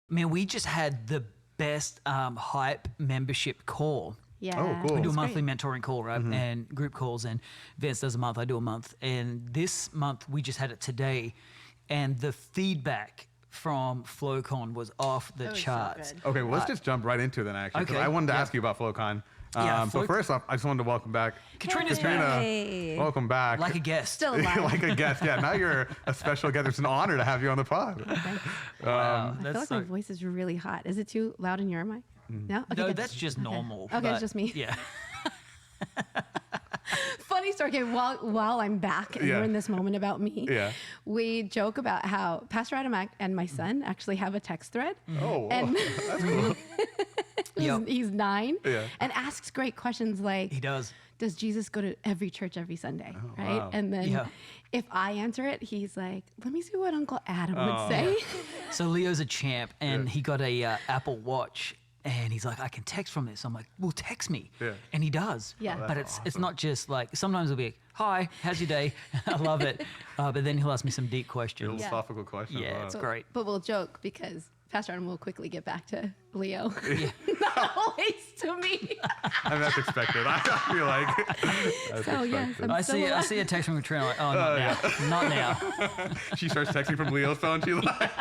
Man, we just had the best hype membership call. Yeah. Oh, cool. We do a That's monthly mentoring call, right? And group calls, and Vince does a month, I do a month. And this month, we just had it today, and the feedback from FlowCon was off the That was so charts. good. Okay, well, let's just jump right into it then, actually. 'Cause Okay, I wanted to yeah. ask you about FlowCon. Yeah, But first off, I just wanted to welcome back Katrina's Katrina. back. Hey. Welcome back. Like a guest. Still alive. Like a guest, yeah. Now you're a special guest. It's an honor to have you on the pod. Wow, I feel that's like my voice is really hot. Is it too loud in your mic? No? Okay, no, good. that's just normal. Okay, it's but just me. Yeah. Funny story. Okay, while I'm back and Yeah. we're in this moment about me, Yeah. we joke about how Pastor Adam and my son actually have a text thread. Oh, whoa. And That's cool. Yep. he's 9 Yeah. and asks great questions like, He does. does Jesus go to every church every Sunday? Right? wow. And then Yeah. if I answer it, he's like, let me see what Uncle Adam would say. So Leo's a champ, and Yeah. he got a Apple Watch, and he's like, I can text from this. I'm like, well, text me. Yeah. And he does. Yeah. Oh, But it's not just like, sometimes it'll be like, hi, how's your day? I love it. But then he'll ask me some deep questions. Philosophical question. Yeah, Wow. it's great. But we'll joke because Pastor Adam will quickly get back to Leo. Not always to me. I mean, that's expected. I feel like that's So, yes, expected. I'm still I alive. see a text from Katrina, like, oh, not now. Not now. She starts texting from Leo's phone. She's like,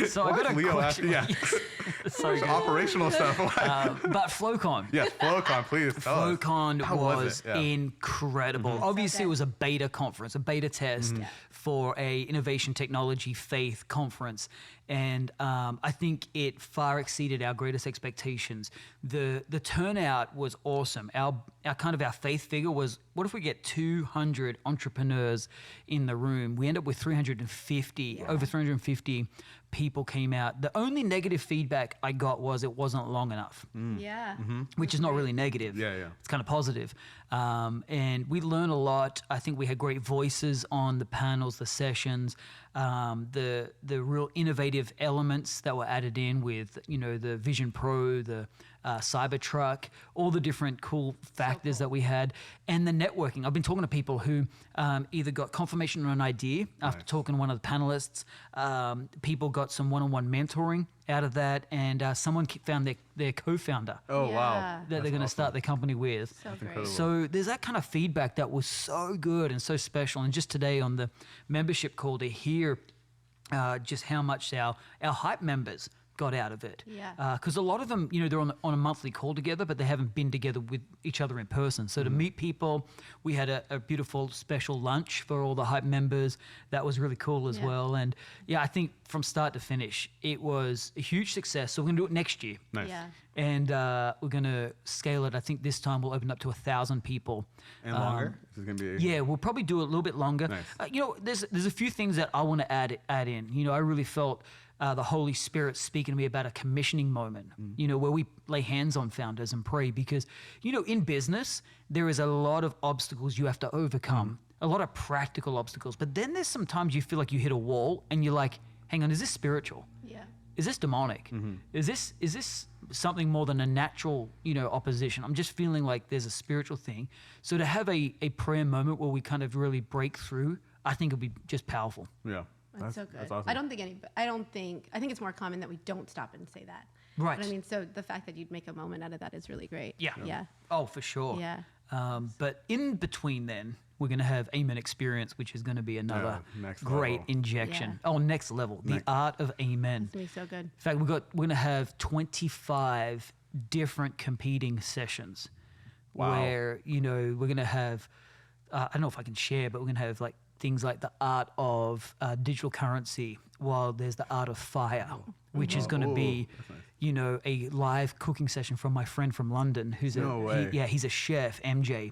So I got a Leo question. asking- yeah. So good. operational stuff. But FlowCon. Yes, FlowCon, please tell us. FlowCon How was it? Yeah. incredible. Obviously, So it was a beta conference, a beta test for a innovation, technology, faith conference, and I think it far exceeded our greatest expectations. The turnout was awesome. Our kind of our faith figure was, what if we get 200 entrepreneurs in the room? We end up with 350, over 350 people came out. The only negative feedback I got was it wasn't long enough. Yeah. Which is not really negative. Yeah, yeah. It's kind of positive. And we learned a lot. I think we had great voices on the panels, the sessions, the real innovative elements that were added in with, the Vision Pro, the Cybertruck, all the different cool factors that we had, and the networking. I've been talking to people who either got confirmation on an idea after talking to one of the panelists. People got some one-on-one mentoring out of that, and someone found their co-founder Oh, Yeah. wow. that they're That's going to awesome. start their company with. So great. incredible. So there's that kind of feedback that was so good and so special. And just today on the membership call to hear just how much our hype members got out of it. Yeah. Because a lot of them, they're on a monthly call together, but they haven't been together with each other in person. So to meet people, we had a beautiful special lunch for all the hype members. That was really cool as Yeah. well. And I think from start to finish, it was a huge success. So we're going to do it next year. Nice. Yeah. And we're going to scale it. I think this time we'll open up to 1,000 people. And longer? This is going to be... Yeah, we'll probably do it a little bit longer. Nice. There's a few things that I want to add in. I really felt the Holy Spirit speaking to me about a commissioning moment, where we lay hands on founders and pray because, in business, there is a lot of obstacles you have to overcome, a lot of practical obstacles. But then there's sometimes you feel like you hit a wall and you're like, hang on, is this spiritual? Yeah. Is this demonic? Is this something more than a natural, opposition? I'm just feeling like there's a spiritual thing. So to have a prayer moment where we kind of really break through, I think it'll be just powerful. Yeah. That's so good. That's awesome. I think it's more common that we don't stop and say that. Right. But I mean, so the fact that you'd make a moment out of that is really great. Yeah. Yeah. Oh, for sure. Yeah. But in between then, we're going to have Amen Experience, which is going to be another next great level. injection. Yeah. Oh, next level. The art of Amen. It's going to be so good. In fact, we're going to have 25 different competing sessions. Wow. Where, we're going to have, I don't know if I can share, but we're going to have like things like the art of digital currency, while there's the art of fire, which is going to be, a live cooking session from my friend from London, who's No way. he's a chef, MJ,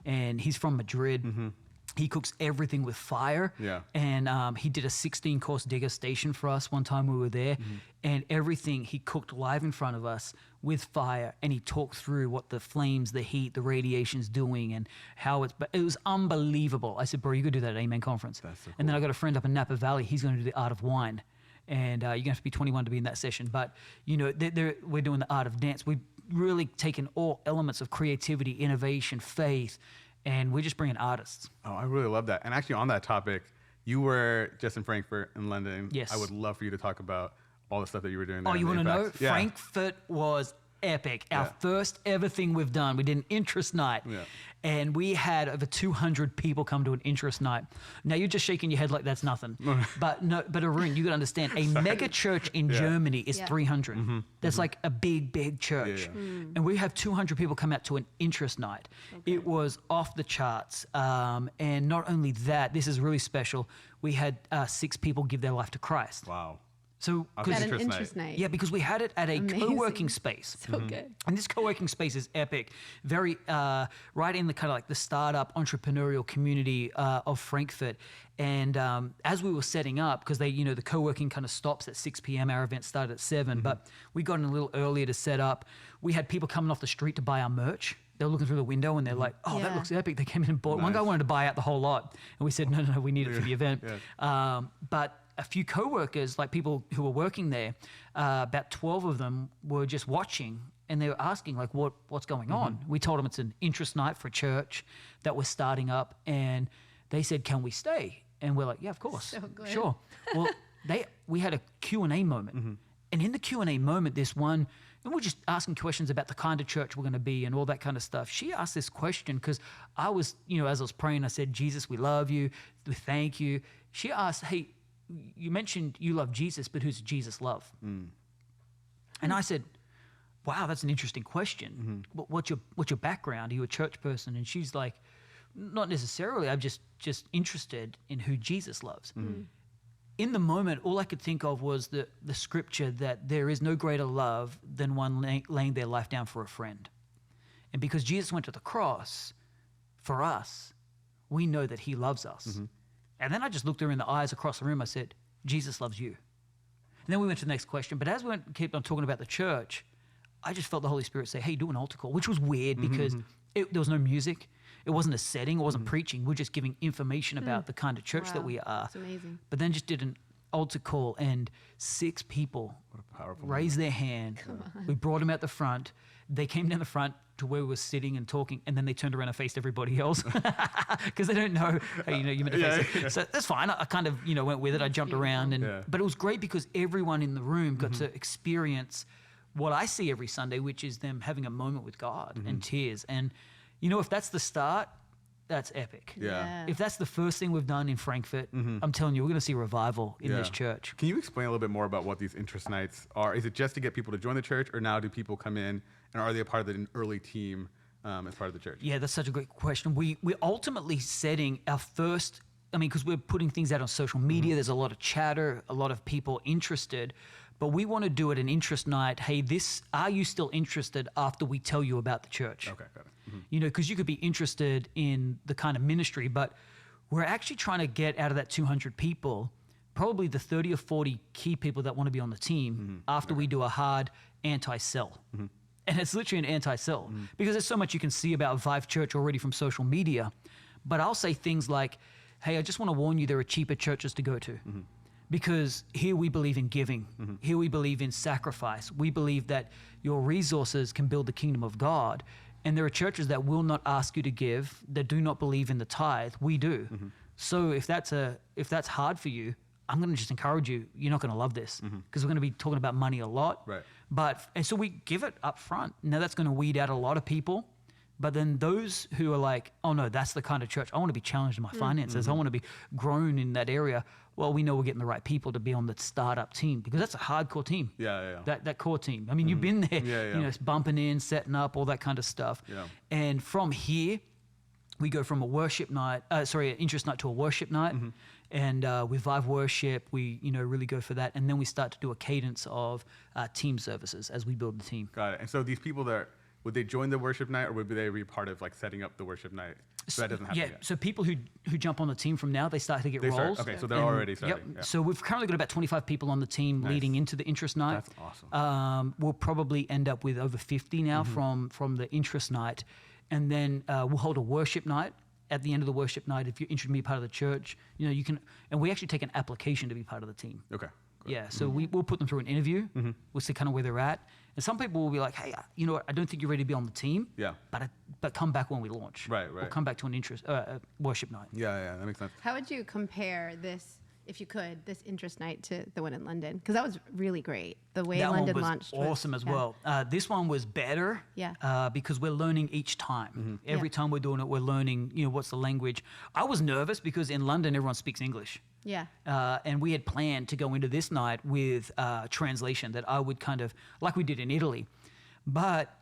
and he's from Madrid. He cooks everything with fire. Yeah. And he did a 16-course degustation for us one time we were there. And everything he cooked live in front of us with fire. And he talked through what the flames, the heat, the radiation's doing and how but it was unbelievable. I said, bro, you could do that at Amen Conference. That's so And then I got a friend up in Napa Valley. He's going to do the art of wine. And you're going to have to be 21 to be in that session. But, we're doing the art of dance. We've really taken all elements of creativity, innovation, faith, and we're just bringing artists. Oh, I really love that. And actually on that topic, you were just in Frankfurt in London. Yes. I would love for you to talk about all the stuff that you were doing there. Oh, you want to know? Yeah. Frankfurt was epic. Our first ever thing we've done. We did an interest night. Yeah. And we had over 200 people come to an interest night. Now you're just shaking your head like that's nothing. But no, but Arun, you got to understand, a mega church in Germany is 300. That's like a big church. And we have 200 people come out to an interest night. It was off the charts. And not only that, this is really special. We had 6 people give their life to Christ. Wow. So, At an interest night. yeah, because we had it at a Amazing. co-working space. So good. And this co-working space is epic, very right in the kind of like the startup entrepreneurial community of Frankfurt. And as we were setting up, because they, you know, the co-working kind of stops at 6 p.m. Our event started at 7, but we got in a little earlier to set up. We had people coming off the street to buy our merch. They were looking through the window and they're like, oh, that looks epic. They came in and bought. One guy wanted to buy out the whole lot. And we said, no, we need it for the event. But a few co-workers, like people who were working there, about 12 of them were just watching and they were asking like, what's going on? We told them it's an interest night for a church that we're starting up. And they said, can we stay? And we're like, yeah, of course. So good. Sure. Well, we had a Q&A moment. And in the Q&A moment, this one, and we're just asking questions about the kind of church we're going to be and all that kind of stuff. She asked this question because I was, you know, as I was praying, I said, Jesus, we love you. We thank you. She asked, hey, you mentioned you love Jesus, but who's Jesus love? And I said, wow, that's an interesting question. But what's your background? Are you a church person? And she's like, not necessarily. I'm just interested in who Jesus loves. In the moment, all I could think of was the scripture that there is no greater love than one laying their life down for a friend. And because Jesus went to the cross for us, we know that he loves us. And then I just looked her in the eyes across the room. I said, Jesus loves you. And then we went to the next question. But as we kept on talking about the church, I just felt the Holy Spirit say, hey, do an altar call, which was weird because there was no music. It wasn't a setting. It wasn't preaching. We're just giving information about the kind of church that we are. That's amazing. But then just did an altar call and 6 people raised their hand. We brought them out the front. They came down the front to where we were sitting and talking, and then they turned around and faced everybody else because they don't know, hey, you know, you're meant to face it. So that's fine. I kind of, you know, went with it. I jumped around, but it was great because everyone in the room got to experience what I see every Sunday, which is them having a moment with God and tears. And, you know, if that's the start, that's epic. If that's the first thing we've done in Frankfurt, I'm telling you, we're going to see revival in this church. Can you explain a little bit more about what these interest nights are? Is it just to get people to join the church, or now do people come in and are they a part of the early team as part of the church? Yeah, that's such a great question. We're ultimately setting our first, because we're putting things out on social media. There's a lot of chatter, a lot of people interested. But we want to do it an interest night. Hey, are you still interested after we tell you about the church? Okay, got it. You know, because you could be interested in the kind of ministry, but we're actually trying to get out of that 200 people, probably the 30 or 40 key people that want to be on the team after we do a hard anti-sell. And it's literally an anti-sell because there's so much you can see about Vive Church already from social media. But I'll say things like, hey, I just want to warn you there are cheaper churches to go to. Because here we believe in giving. Here we believe in sacrifice. We believe that your resources can build the kingdom of God. And there are churches that will not ask you to give, that do not believe in the tithe. We do. So if that's hard for you, I'm going to just encourage you, you're not going to love this because we're going to be talking about money a lot. Right. And so we give it up front. Now that's going to weed out a lot of people. But then those who are like, oh no, that's the kind of church, I want to be challenged in my finances. I want to be grown in that area. Well, we know we're getting the right people to be on the startup team because that's a hardcore team. That core team. You've been there, you know, bumping in, setting up, all that kind of stuff. And from here, we go from an interest night to a worship night. And with Vive Worship, we, you know, really go for that. And then we start to do a cadence of team services as we build the team. Got it. And so these people would they join the worship night, or would they be part of like setting up the worship night? So that doesn't happen yet. So people who jump on the team from now, they start to get roles. So they're already starting. So we've currently got about 25 people on the team leading into the interest night. That's awesome. We'll probably end up with over 50 now from the interest night. And then we'll hold a worship night. At the end of the worship night, if you're interested in being part of the church, you know, you can, and we actually take an application to be part of the team. Okay. Good. Yeah, so we'll put them through an interview. We'll see kind of where they're at. And some people will be like, hey, you know what, I don't think you're ready to be on the team. Yeah. But come back when we launch. Right. Or come back to an worship night. Yeah, that makes sense. How would you compare this if you could, this interest night to the one in London, because that was really great. The way That London one was launched awesome as well. This one was better because we're learning each time. Every time we're doing it, we're learning, what's the language. I was nervous because in London, everyone speaks English. Yeah. And we had planned to go into this night with translation that I would kind of, like we did in Italy. But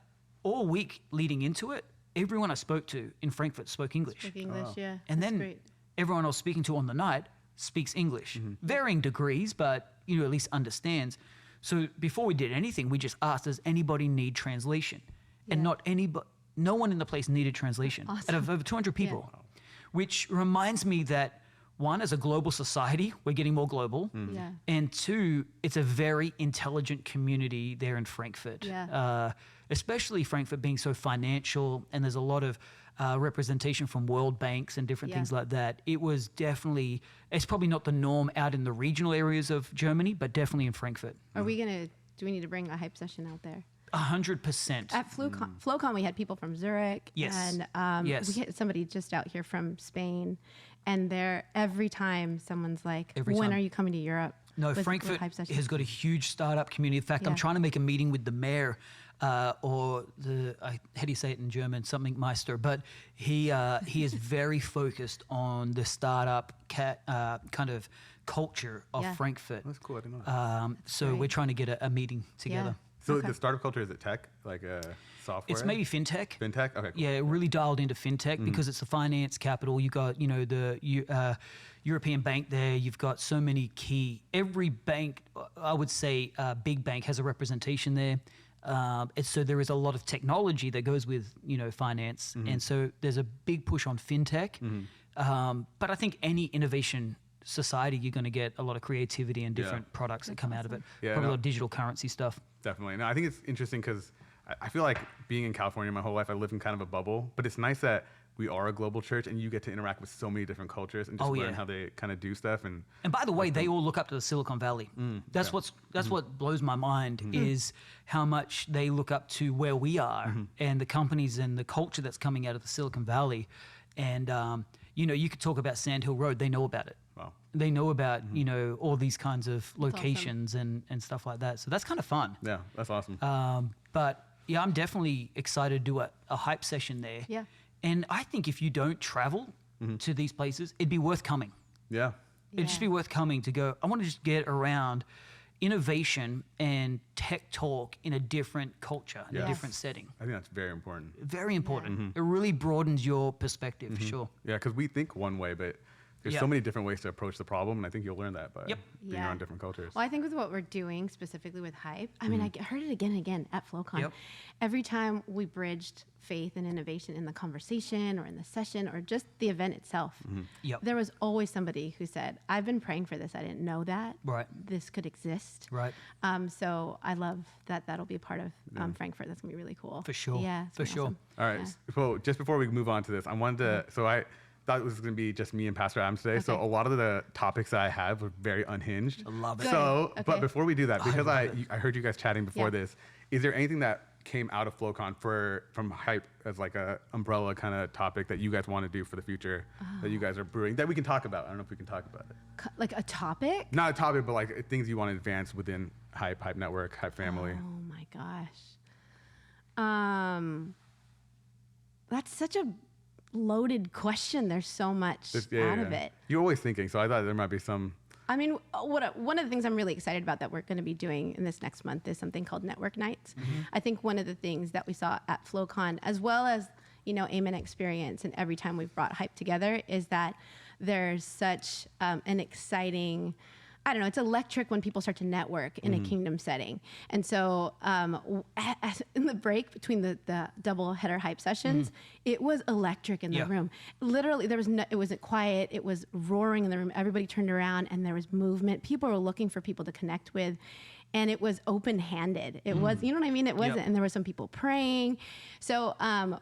all week leading into it, everyone I spoke to in Frankfurt spoke English. Speak English, yeah. And That's then great. everyone I was speaking to on the night speaks English. Varying degrees, but, at least understands. So before we did anything, we just asked, does anybody need translation? And no one in the place needed translation. Awesome. Out of over 200 people, which reminds me that one, as a global society, we're getting more global. Yeah. And two, it's a very intelligent community there in Frankfurt. Yeah. Especially Frankfurt being so financial, and there's a lot of representation from world banks and different things like that. It was definitely, it's probably not the norm out in the regional areas of Germany, but definitely in Frankfurt. Do we need to bring a hype session out there? 100%. At FlowCon, we had people from Zurich. Yes. And Yes. we had somebody just out here from Spain. And every time someone's like, Every when time. are you coming to Europe? No, with Frankfurt hype sessions? has got a huge startup community. In fact, I'm trying to make a meeting with the mayor or how do you say it in German? Something Meister. But he is very focused on the startup kind of culture of Frankfurt. That's cool. I didn't know that. So great. we're trying to get a meeting together. So the startup culture, is it tech, like software? It's maybe fintech. Fintech? Okay, cool. Yeah, really dialed into fintech because it's the finance capital. You've got, the European bank there. You've got so many every bank, I would say big bank has a representation there. And so there is a lot of technology that goes with, finance. And so there's a big push on fintech. But I think any innovation society, you're going to get a lot of creativity and different products that come out of it. Yeah, Probably a lot of digital currency stuff. Definitely. No, I think it's interesting because I feel like being in California my whole life, I live in kind of a bubble, but it's nice that we are a global church and you get to interact with so many different cultures and just learn how they kind of do stuff. And by the way, they all look up to the Silicon Valley. That's what blows my mind is how much they look up to where we are and the companies and the culture that's coming out of the Silicon Valley. And, you could talk about Sand Hill Road. They know about it. Wow. They know about, all these kinds of locations and stuff like that. So that's kind of fun. Yeah, that's awesome. But yeah, I'm definitely excited to do a hype session there. Yeah. And I think if you don't travel to these places, it'd be worth coming. Yeah. It'd just be worth coming to go. I want to just get around innovation and tech talk in a different culture, in a different setting. I think that's very important. Very important. It really broadens your perspective, for sure. Yeah, because we think one way, but there's so many different ways to approach the problem, and I think you'll learn that by being around different cultures. Well, I think with what we're doing specifically with hype, I mean, I heard it again and again at FlowCon. Yep. Every time we bridged faith and innovation in the conversation or in the session or just the event itself, there was always somebody who said, I've been praying for this. I didn't know that this could exist. Right. So I love that that'll be a part of Frankfurt. That's going to be really cool. For sure. Yeah. For sure. Awesome. All right. Well, just before we move on to this, I wanted to, so I thought it was going to be just me and Pastor Adams today. So a lot of the topics that I have were very unhinged. I love it. So, but before we do that, because I heard you guys chatting before Yeah. this, is there anything that came out of FlowCon from hype as like a umbrella kind of topic that you guys want to do for the future that you guys are brewing that we can talk about? I don't know if we can talk about it. Like a topic? Not a topic, but like things you want to advance within hype network, hype family. Oh my gosh. That's such a loaded question. There's so much out of it. You're always thinking, so I thought there might be some. I mean, one of the things I'm really excited about that we're going to be doing in this next month is something called Network Nights. I think one of the things that we saw at FlowCon, as well as, Amen Experience, and every time we've brought hype together, is that there's such an exciting, I don't know, it's electric when people start to network in a kingdom setting. And so in the break between the double header hype sessions, it was electric in the room. Literally, it wasn't quiet. It was roaring in the room. Everybody turned around and there was movement. People were looking for people to connect with. and it was open-handed. It was, you know what I mean? It wasn't, and there were some people praying. So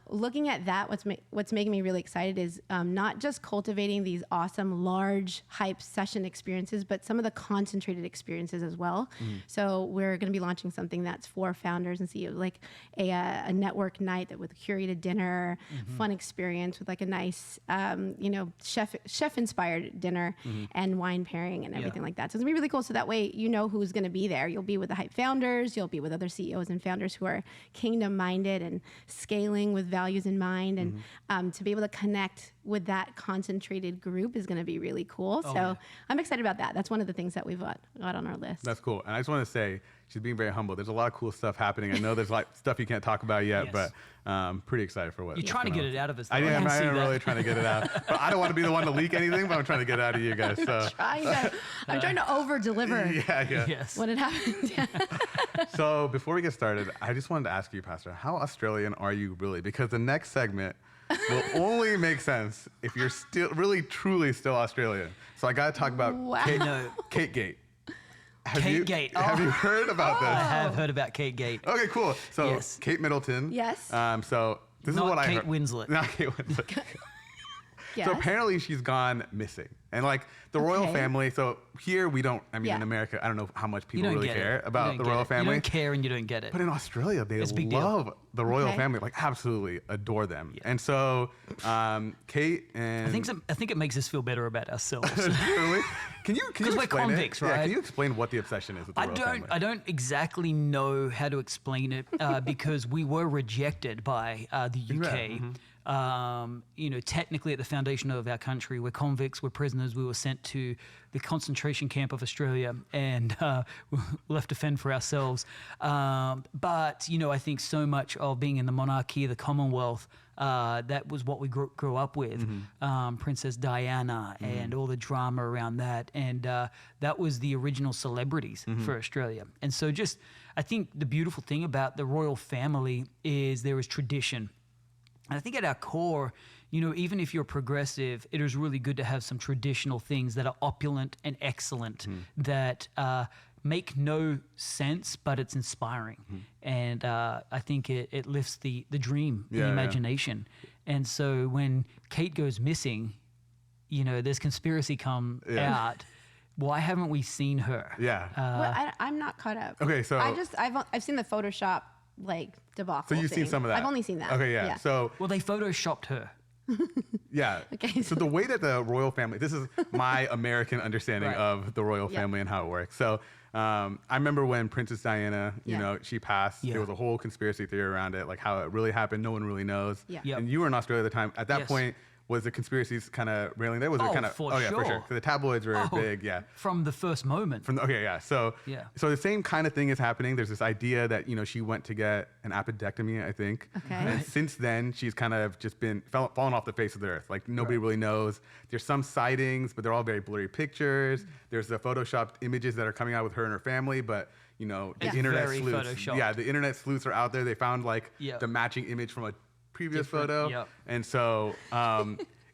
looking at that, what's making me really excited is not just cultivating these awesome, large, hype session experiences, but some of the concentrated experiences as well. So we're going to be launching something that's for founders and CEOs, like a network night that with curated dinner, fun experience with like a nice, chef-inspired dinner and wine pairing and everything like that. So it's going to be really cool. So that way, you know who's going to be there. You'll be with the hype founders. You'll be with other CEOs and founders who are kingdom-minded and scaling with values in mind. And to be able to connect with that concentrated group is going to be really cool. I'm excited about that. That's one of the things that we've got on our list. That's cool. And I just want to say, she's being very humble. There's a lot of cool stuff happening. I know there's like stuff you can't talk about yet, but pretty excited for what you're trying to get it out of us. I am really trying to get it out. But I don't want to be the one to leak anything, but I'm trying to get it out of you guys. So I'm trying to over-deliver when it happens. So before we get started, I just wanted to ask you, Pastor, how Australian are you really? Because the next segment will only make sense if you're still really, truly still Australian. So I got to talk about Kate Gate. Have you heard about this? I have heard about Kate Gate. Okay, cool. So Kate Middleton. Yes. So this is what I heard. Kate Winslet. Not Kate Winslet. So apparently she's gone missing. And like the royal family, so here we don't, in America, I don't know how much people really care about the royal family. You don't care and you don't get it. But in Australia, they love the royal family, like absolutely adore them. And so Kate and... I think it makes us feel better about ourselves. Really? Can you because we're convicts, right? Yeah, can you explain what the obsession is with the royal family? I don't exactly know how to explain it because we were rejected by the UK. Technically at the foundation of our country, we're convicts, we're prisoners. We were sent to the concentration camp of Australia and left to fend for ourselves. But I think so much of being in the monarchy, the Commonwealth, that was what we grew up with. Princess Diana and all the drama around that. And that was the original celebrities for Australia. And so I think the beautiful thing about the royal family is there is tradition. And I think at our core, even if you're progressive, it is really good to have some traditional things that are opulent and excellent that make no sense, but it's inspiring. And I think it lifts the dream, the imagination. And so when Kate goes missing, there's conspiracy come out. Why haven't we seen her? I'm not caught up. Okay, so I've seen the Photoshop debacle. So you've seen some of that? I've only seen that. Okay, So they photoshopped her. Okay. So the way that the royal family, this is my American understanding of the royal family and how it works. So I remember when Princess Diana, she passed, there was a whole conspiracy theory around it, like how it really happened. No one really knows. And you were in Australia at the time. At that point, was the conspiracies kind of railing there? Was it kind of? For sure. For sure. The tabloids were big. From the first moment. So the same kind of thing is happening. There's this idea that she went to get an appendectomy, I think. Okay. And since then, she's kind of just been fallen off the face of the earth. Like nobody really knows. There's some sightings, but they're all very blurry pictures. There's the photoshopped images that are coming out with her and her family, but. The internet sleuths. The internet sleuths are out there. They found the matching image from a previous photo. And so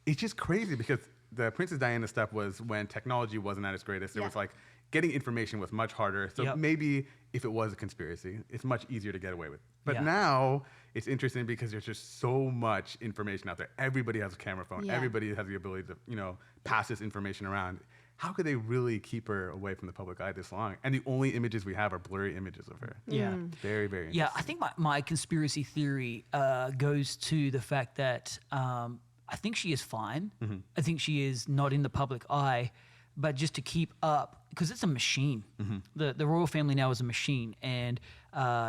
it's just crazy because the Princess Diana stuff was when technology wasn't at its greatest. It was getting information was much harder. So maybe if it was a conspiracy, it's much easier to get away with. But now it's interesting because there's just so much information out there. Everybody has a camera phone. Everybody has the ability to, pass this information around. How could they really keep her away from the public eye this long? And the only images we have are blurry images of her. Very, very interesting. I think my conspiracy theory goes to the fact that I think she is fine. I think she is not in the public eye, but just to keep up, because it's a machine. The royal family now is a machine, and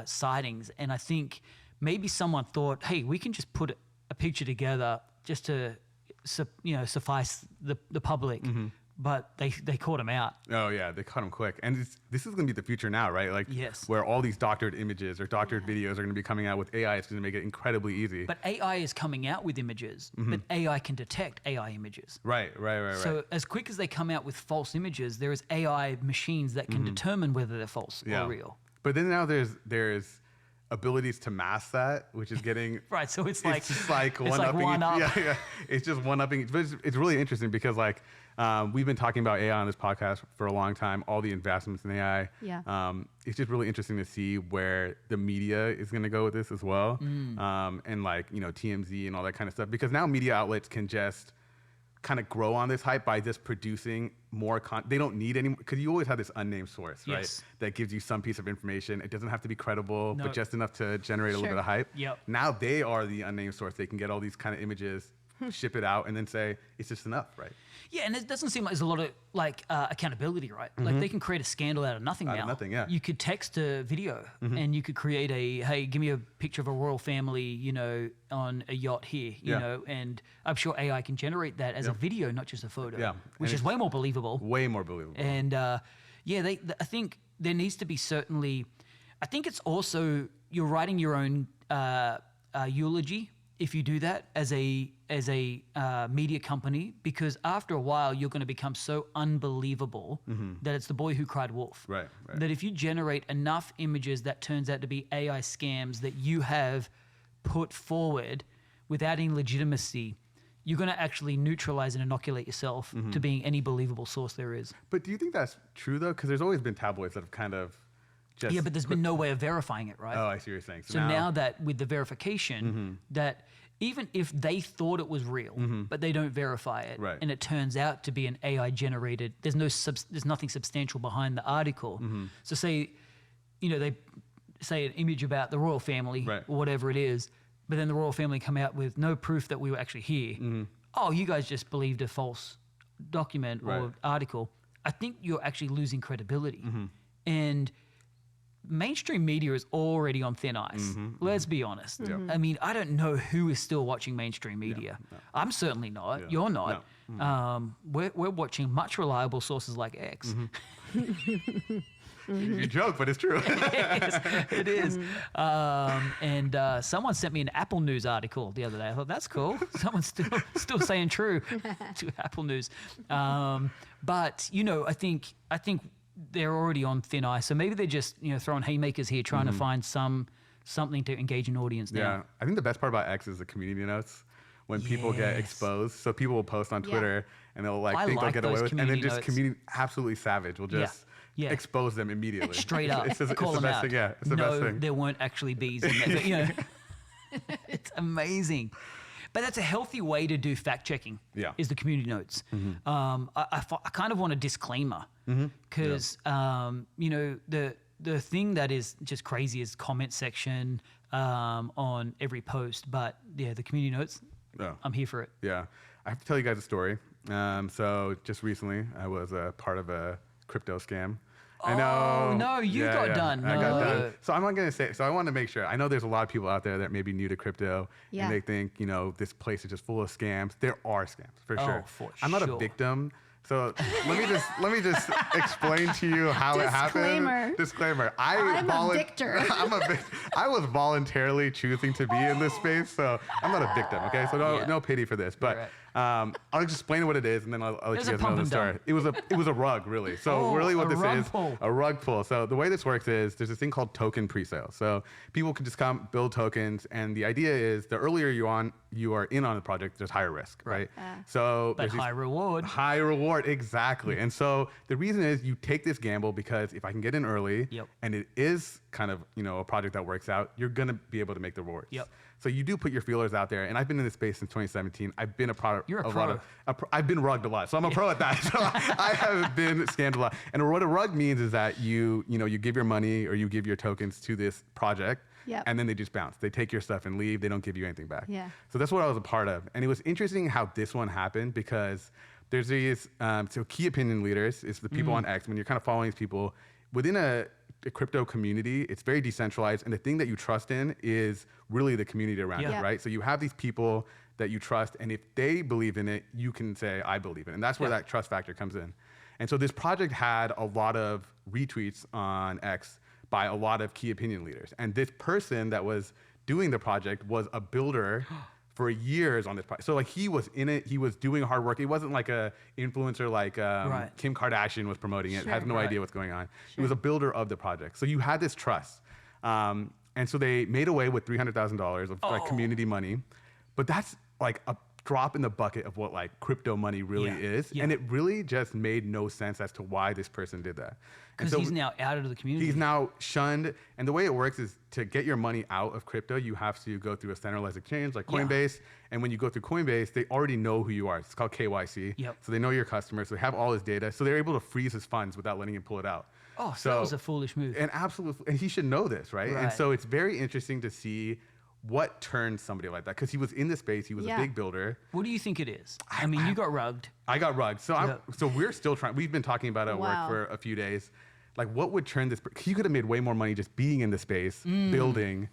sightings. And I think maybe someone thought, hey, we can just put a picture together just to suffice the public. But they caught him out. Oh, yeah, they caught him quick. And this is going to be the future now, right? Where all these doctored images or doctored videos are going to be coming out with AI. It's going to make it incredibly easy. But AI is coming out with images, but AI can detect AI images. Right. So as quick as they come out with false images, there is AI machines that can determine whether they're false or real. But then now there's abilities to mask that, which is getting Right, so it's just like it's one-upping. one up. Yeah. It's just one-upping. But it's really interesting because like we've been talking about AI on this podcast for a long time, all the investments in AI. Yeah. It's just really interesting to see where the media is going to go with this as well. And like, TMZ and all that kind of stuff, because now media outlets can just kind of grow on this hype by just producing more content. They don't need any, because you always have this unnamed source, right? Yes. That gives you some piece of information. It doesn't have to be credible, No. but just enough to generate a little bit of hype. Yep. Now they are the unnamed source. They can get all these kind of images, ship it out, and then say it's just enough, right? Yeah, and it doesn't seem like there's a lot of accountability, right? Like they can create a scandal out of nothing now. Out of nothing, yeah. You could text a video and you could create hey, give me a picture of a royal family, on a yacht here, you Yeah. know, and I'm sure AI can generate that as a video, not just a photo. Yeah. Which And is way more believable. Way more believable. And I think there needs to be certainly, I think it's also, you're writing your own eulogy if you do that as a media company, because after a while you're going to become so unbelievable that it's the boy who cried wolf. Right. That if you generate enough images that turns out to be AI scams that you have put forward without any legitimacy, you're going to actually neutralize and inoculate yourself to being any believable source there is. But do you think that's true though? Because there's always been tabloids that have kind of just Yeah, but there's been no way of verifying it, right? Oh, I see what you're saying. So now that with the verification, that even if they thought it was real, but they don't verify it, Right. and it turns out to be an AI generated, there's nothing substantial behind the article. So say, they say an image about the royal family Right. or whatever it is, but then the royal family come out with no proof that we were actually here. Oh, you guys just believed a false document or Right. article. I think you're actually losing credibility. And mainstream media is already on thin ice. Let's be honest. I mean, I don't know who is still watching mainstream media. I'm certainly not. Yeah. You're not. We're watching much reliable sources like X. You joke, but it's true. It is. And someone sent me an Apple News article the other day. I thought, that's cool. Someone's still saying true to Apple News. But I think they're already on thin ice. So maybe they're just throwing haymakers here, trying to find something to engage an audience now. Yeah, I think the best part about X is the community notes. When people get exposed, so people will post on Twitter and they'll I think they'll like get away those with, and then community just notes. community absolutely savage will just Yeah. expose them immediately. Straight up, It's the call them best out. thing. Yeah, it's the no, best thing. there weren't actually bees in there. But, it's amazing. But that's a healthy way to do fact checking. Yeah. Is the community notes. I kind of want a disclaimer because the thing that is just crazy is comment section on every post. But yeah, the community notes. Yeah. I'm here for it. Yeah, I have to tell you guys a story. So just recently, I was a part of a crypto scam. I know. Oh, no, you got done. I got No. done. So I'm not going to say, so I want to make sure. I know there's a lot of people out there that may be new to crypto Yeah. and they think, this place is just full of scams. There are scams for Oh, sure. for I'm not a sure. victim. So let me just explain to you how it happened. Disclaimer. I'm a victor. I was voluntarily choosing to be in this space, so I'm not a victim. Okay, so no pity for this. But I'll just explain what it is, and then I'll let There's you a guys know pump the and story. dump. It was a rug, really. So Oh, really, what a this rug is pull. a rug pull. So the way this works is there's this thing called token presale. So people can just come build tokens, and the idea is the earlier you are in on the project, there's higher risk, right? So But there's these- high reward. High reward, exactly. And so the reason is you take this gamble because if I can get in early Yep. and it is kind of, a project that works out, you're going to be able to make the rewards. Yep. So you do put your feelers out there. And I've been in this space since 2017. I've been a product. You're a lot pro. I've been rugged a lot. So I'm a pro at that. So I have been scammed a lot. And what a rug means is that you give your money or you give your tokens to this project. Yep. And then they just bounce. They take your stuff and leave. They don't give you anything back. Yeah. So that's what I was a part of. And it was interesting how this one happened because there's these so key opinion leaders. It's the people on X. When you're kind of following these people within a crypto community, it's very decentralized. And the thing that you trust in is really the community around Yeah. it, right? So you have these people that you trust. And if they believe in it, you can say, I believe in it. And that's where that trust factor comes in. And so this project had a lot of retweets on X by a lot of key opinion leaders. And this person that was doing the project was a builder for years on this project. So he was in it, he was doing hard work. It wasn't like a influencer like Right. Kim Kardashian was promoting it, Sure. has no Right. idea what's going on. He was a builder of the project. So you had this trust. And so they made away with $300,000 of like community money, but that's like a drop in the bucket of what like crypto money really is. And it really just made no sense as to why this person did that. Because he's now out of the community. He's now shunned. And the way it works is to get your money out of crypto, you have to go through a centralized exchange like Coinbase. And when you go through Coinbase, they already know who you are. It's called KYC. So they know your customers. So they have all his data. So they're able to freeze his funds without letting him pull it out. Oh, so that was a foolish move. And absolutely. And he should know this, right? And so it's very interesting to see what turned somebody like that, because he was in the space, he was a big builder. What do you think it is? I mean, you got rugged. I got rugged. So so we're still trying. We've been talking about it at work for a few days. Like, what would turn this? He could have made way more money just being in the space, building,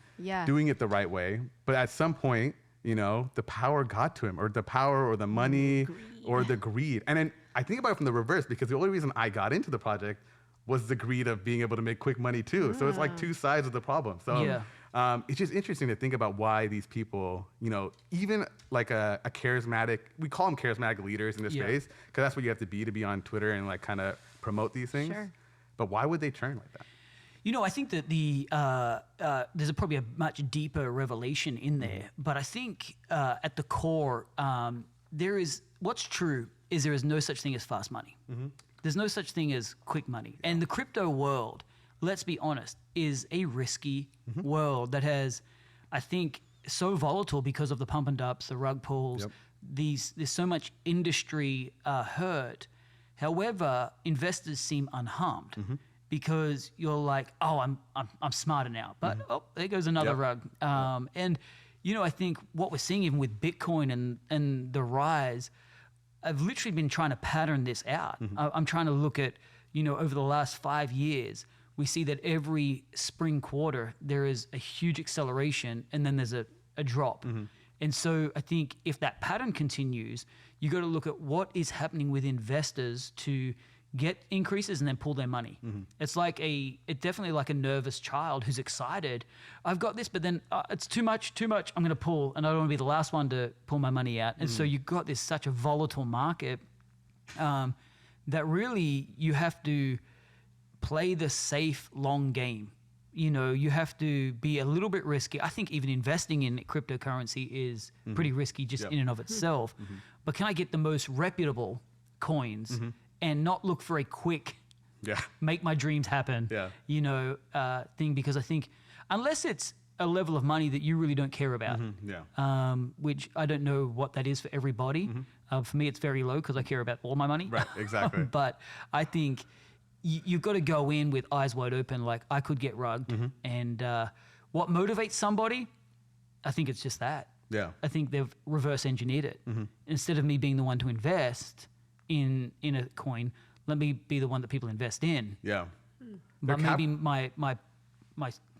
doing it the right way. But at some point, you know, the power got to him, or the power, or the money, or the greed. And then I think about it from the reverse, because the only reason I got into the project was the greed of being able to make quick money too. So it's like two sides of the problem. So it's just interesting to think about why these people, you know, even like a charismatic, we call them charismatic leaders in this space, because that's what you have to be on Twitter and like kind of promote these things. But why would they turn like that? You know, I think that there's probably a much deeper revelation in there. But I think at the core, what's true is there is no such thing as fast money. There's no such thing as quick money. And the crypto world, let's be honest, is a risky world that has, I think, so volatile because of the pump and dumps, the rug pulls. There's so much industry hurt. However, investors seem unharmed because you're like, oh, I'm smarter now. But there goes another rug. And you know, I think what we're seeing even with Bitcoin and the rise, I've literally been trying to pattern this out. I'm trying to look at, you know, over the last 5 years, we see that every spring quarter, there is a huge acceleration and then there's a drop. And so I think if that pattern continues, you got to look at what is happening with investors to get increases and then pull their money. It's definitely like a nervous child who's excited. I've got this, but then it's too much. I'm going to pull, and I don't want to be the last one to pull my money out. And so you've got this such a volatile market that really you have to play the safe long game. You know, you have to be a little bit risky. I think even investing in cryptocurrency is pretty risky just in and of itself. But can I get the most reputable coins and not look for a quick, make my dreams happen, you know, thing? Because I think unless it's a level of money that you really don't care about, which I don't know what that is for everybody. For me, it's very low because I care about all my money. Right, exactly. But I think you've got to go in with eyes wide open, like I could get rugged. And what motivates somebody, I think it's just that. I think they've reverse engineered it. Instead of me being the one to invest in a coin, let me be the one that people invest in. But maybe my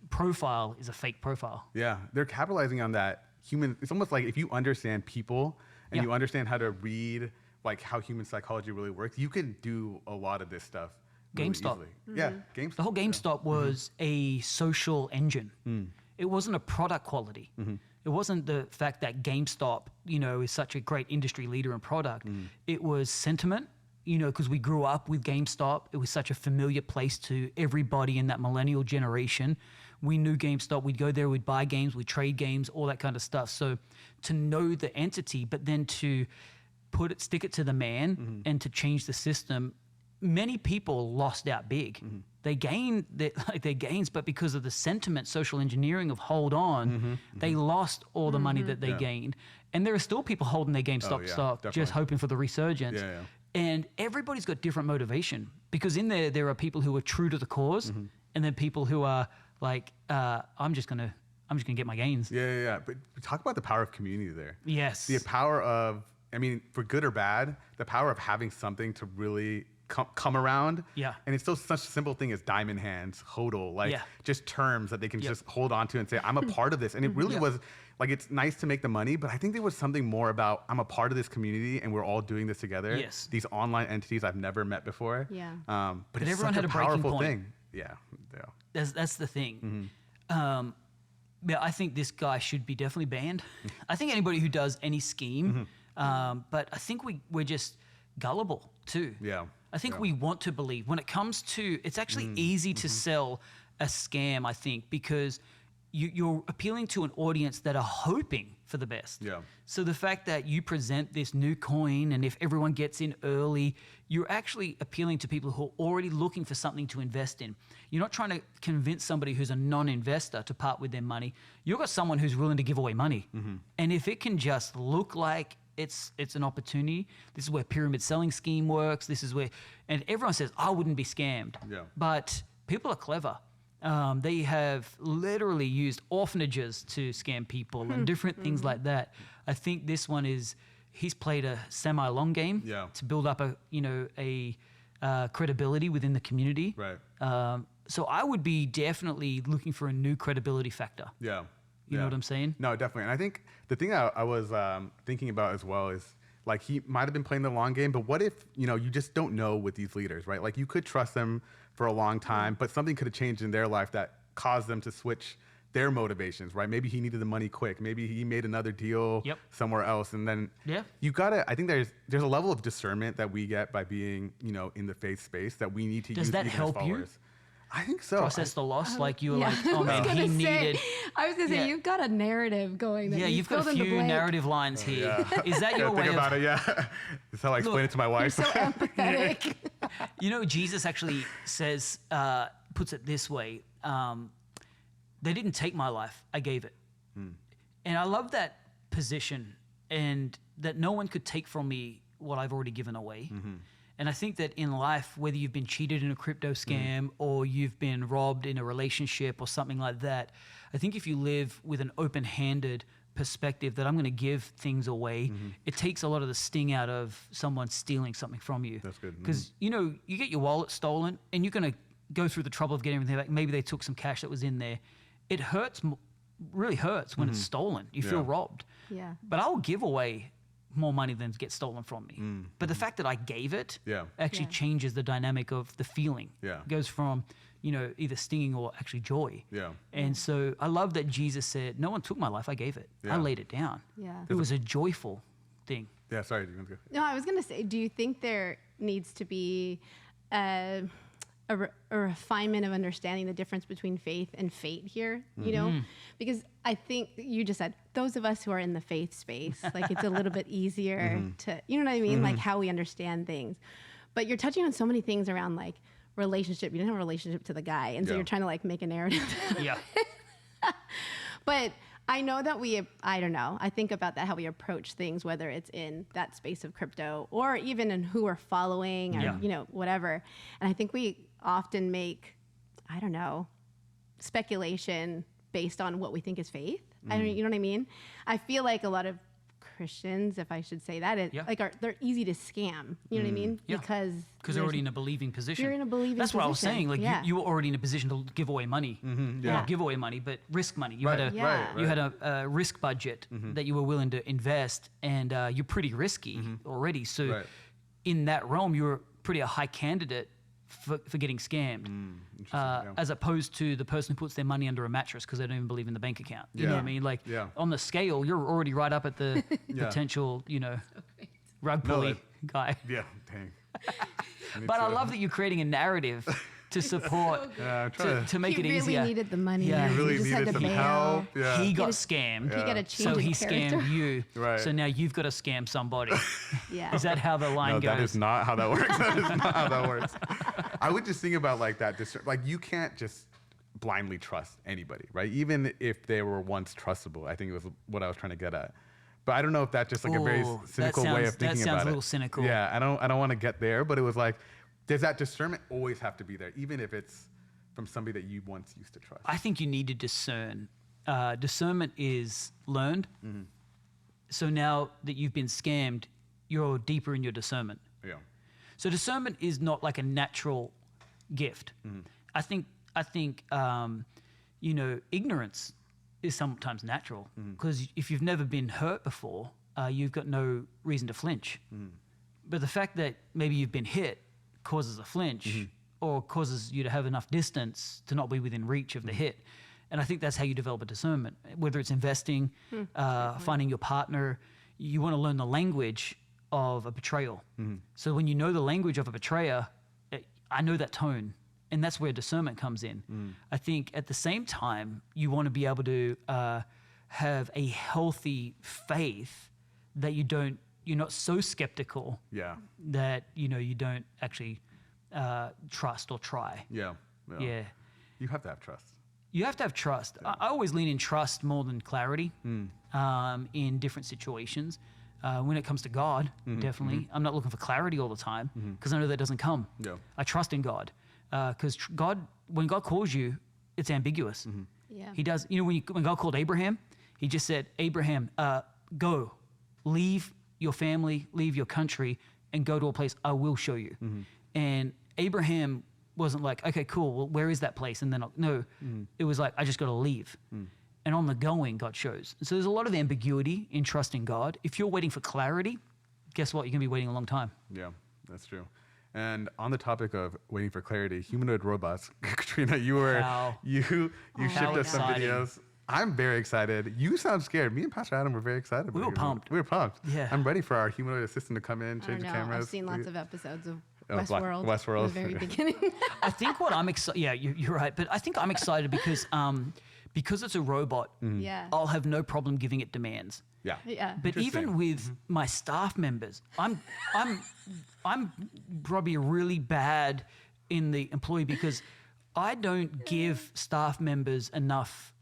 profile is a fake profile. They're capitalizing on that human. It's almost like if you understand people and you understand how to read like how human psychology really works, you can do a lot of this stuff. GameStop. GameStop. The whole GameStop was a social engine. It wasn't a product quality. It wasn't the fact that GameStop, you know, is such a great industry leader in product. It was sentiment, you know, because we grew up with GameStop. It was such a familiar place to everybody in that millennial generation. We knew GameStop. We'd go there, we'd buy games, we'd trade games, all that kind of stuff. So to know the entity, but then to stick it to the man and to change the system, many people lost out big. They gained their gains, but because of the sentiment, social engineering of hold on, they lost all the money that they gained. And there are still people holding their GameStop stock, definitely, just hoping for the resurgence. And everybody's got different motivation, because in there are people who are true to the cause, and then people who are like, I'm just gonna get my gains. But talk about the power of community there. Yes. The power of, I mean, for good or bad, the power of having something to really come around. And it's still such a simple thing as diamond hands, hodl, like just terms that they can just hold on to and say, I'm a part of this. And it really was like, it's nice to make the money, but I think there was something more about, I'm a part of this community and we're all doing this together. These online entities I've never met before. But it's everyone such had a a breaking powerful point. thing. That's the thing. I think this guy should be definitely banned. I think anybody who does any scheme, but I think we're just gullible too. I think we want to believe. When it comes to, it's actually easy to sell a scam, I think, because you're appealing to an audience that are hoping for the best. Yeah. So the fact that you present this new coin, and if everyone gets in early, you're actually appealing to people who are already looking for something to invest in. You're not trying to convince somebody who's a non-investor to part with their money. You've got someone who's willing to give away money. And if it can just look like it's an opportunity, this is where pyramid selling scheme works. This is where, and everyone says, I wouldn't be scammed. Yeah. But people are clever. They have literally used orphanages to scam people and different things like that. I think this one he's played a semi-long game to build up a credibility within the community. Right. So I would be definitely looking for a new credibility factor. Yeah. You know what I'm saying? No, definitely. And I think the thing I was thinking about as well is, like, he might have been playing the long game, but what if, you just don't know with these leaders, right? Like, you could trust them for a long time, but something could have changed in their life that caused them to switch their motivations, right? Maybe he needed the money quick. Maybe he made another deal somewhere else. And then you gotta, I think there's a level of discernment that we get by being, in the faith space that we need to use. Does that even as help you? followers. I think so. Process the loss, like you were like, I oh was man, gonna he say- needed. I was gonna say, Yeah. you've got a narrative going. That You've got a few narrative lines here. Is that your way think of? about it, yeah. That's how I explain it to my You're wife. so empathetic. Jesus actually says, puts it this way: they didn't take my life; I gave it. And I love that position, and that no one could take from me what I've already given away. And I think that in life, whether you've been cheated in a crypto scam or you've been robbed in a relationship or something like that, I think if you live with an open-handed perspective that I'm going to give things away, it takes a lot of the sting out of someone stealing something from you. That's good. Because, you get your wallet stolen and you're going to go through the trouble of getting everything back. Maybe they took some cash that was in there. It hurts, really hurts when it's stolen. You feel robbed. Yeah. But I'll give away more money than gets stolen from me. But the fact that I gave it actually changes the dynamic of the feeling. Yeah. It goes from, either stinging or actually joy. Yeah. And so I love that Jesus said, no one took my life, I gave it. Yeah. I laid it down. Yeah. It was a joyful thing. Yeah, sorry. Do you want to go? No, I was going to say, do you think there needs to be a refinement of understanding the difference between faith and fate here, because I think you just said those of us who are in the faith space, like it's a little bit easier to, you know what I mean? Like how we understand things, but you're touching on so many things around like relationship. You didn't have a relationship to the guy. And so you're trying to like make a narrative. Yeah. But I know that I don't know. I think about that, how we approach things, whether it's in that space of crypto or even in who we're following or, whatever. And I think we often make, I don't know, speculation based on what we think is faith. I don't, you know what I mean? I feel like a lot of Christians, if I should say that, they're easy to scam. You know what I mean? Yeah. Because they're already in a believing position. You're in a believing That's what I was position. saying. Like Yeah. you were already in a position to give away money. Not give away money, but risk money. You had Right. you had a risk budget that you were willing to invest, and you're pretty risky already. So in that realm, you're pretty a high candidate for getting scammed, as opposed to the person who puts their money under a mattress because they don't even believe in the bank account. You know what I mean? Like on the scale, you're already right up at the potential, rug pulley guy. Yeah, dang. But I love that you're creating a narrative to support, to make he it really easier. needed the money. Yeah. He really just had needed to some bail. help. Yeah. He got scammed. He got a change So in he character. scammed you. Right. So now you've got to scam somebody. Yeah. Is that how the line No, goes? that is not how that works. That is not how that works. I would just think about like that. Like you can't just blindly trust anybody, right? Even if they were once trustable. I think it was what I was trying to get at. But I don't know if that's just like a very Ooh, cynical way of thinking that sounds about it. a little cynical. Yeah, I don't want to get there, but it was like, does that discernment always have to be there, even if it's from somebody that you once used to trust? I think you need to discern. Discernment is learned. So now that you've been scammed, you're deeper in your discernment. Yeah. So discernment is not like a natural gift. I think ignorance is sometimes natural because if you've never been hurt before, you've got no reason to flinch. But the fact that maybe you've been hit causes a flinch or causes you to have enough distance to not be within reach of the hit. And I think that's how you develop a discernment, whether it's investing, finding your partner. You want to learn the language of a betrayal. So when you know the language of a betrayer, I know that tone. and that's where discernment comes in. I think at the same time, you want to be able to have a healthy faith that you're not so skeptical Yeah. that, you don't actually trust or try. Yeah. Yeah. You have to have trust. You have to have trust. I always lean in trust more than clarity in different situations. When it comes to God, definitely. I'm not looking for clarity all the time because I know that doesn't come. Yeah. I trust in God because when God calls you, it's ambiguous. Yeah. He does. When God called Abraham, he just said, Abraham, go, leave your family, leave your country, and go to a place I will show you. And Abraham wasn't like, okay, cool, well, where is that place? And then, no, it was like, I just got to leave. And on the going, God shows. And so there's a lot of ambiguity in trusting God. If you're waiting for clarity, guess what? You're going to be waiting a long time. Yeah, that's true. And on the topic of waiting for clarity, humanoid robots, Katrina, you shipped us some exciting. videos. I'm very excited. You sound scared. Me and Pastor Adam were very excited. We were pumped. We were pumped. Yeah. I'm ready for our humanoid assistant to come in, I change don't the know. cameras. I've seen lots of episodes of Westworld. Westworld. From the very beginning. I think what I'm excited, yeah, you're right, but I think I'm excited because it's a robot, Yeah. I'll have no problem giving it demands. Yeah. Yeah. But even Interesting. with my staff members, I'm probably really bad in the employee because I don't give staff members enough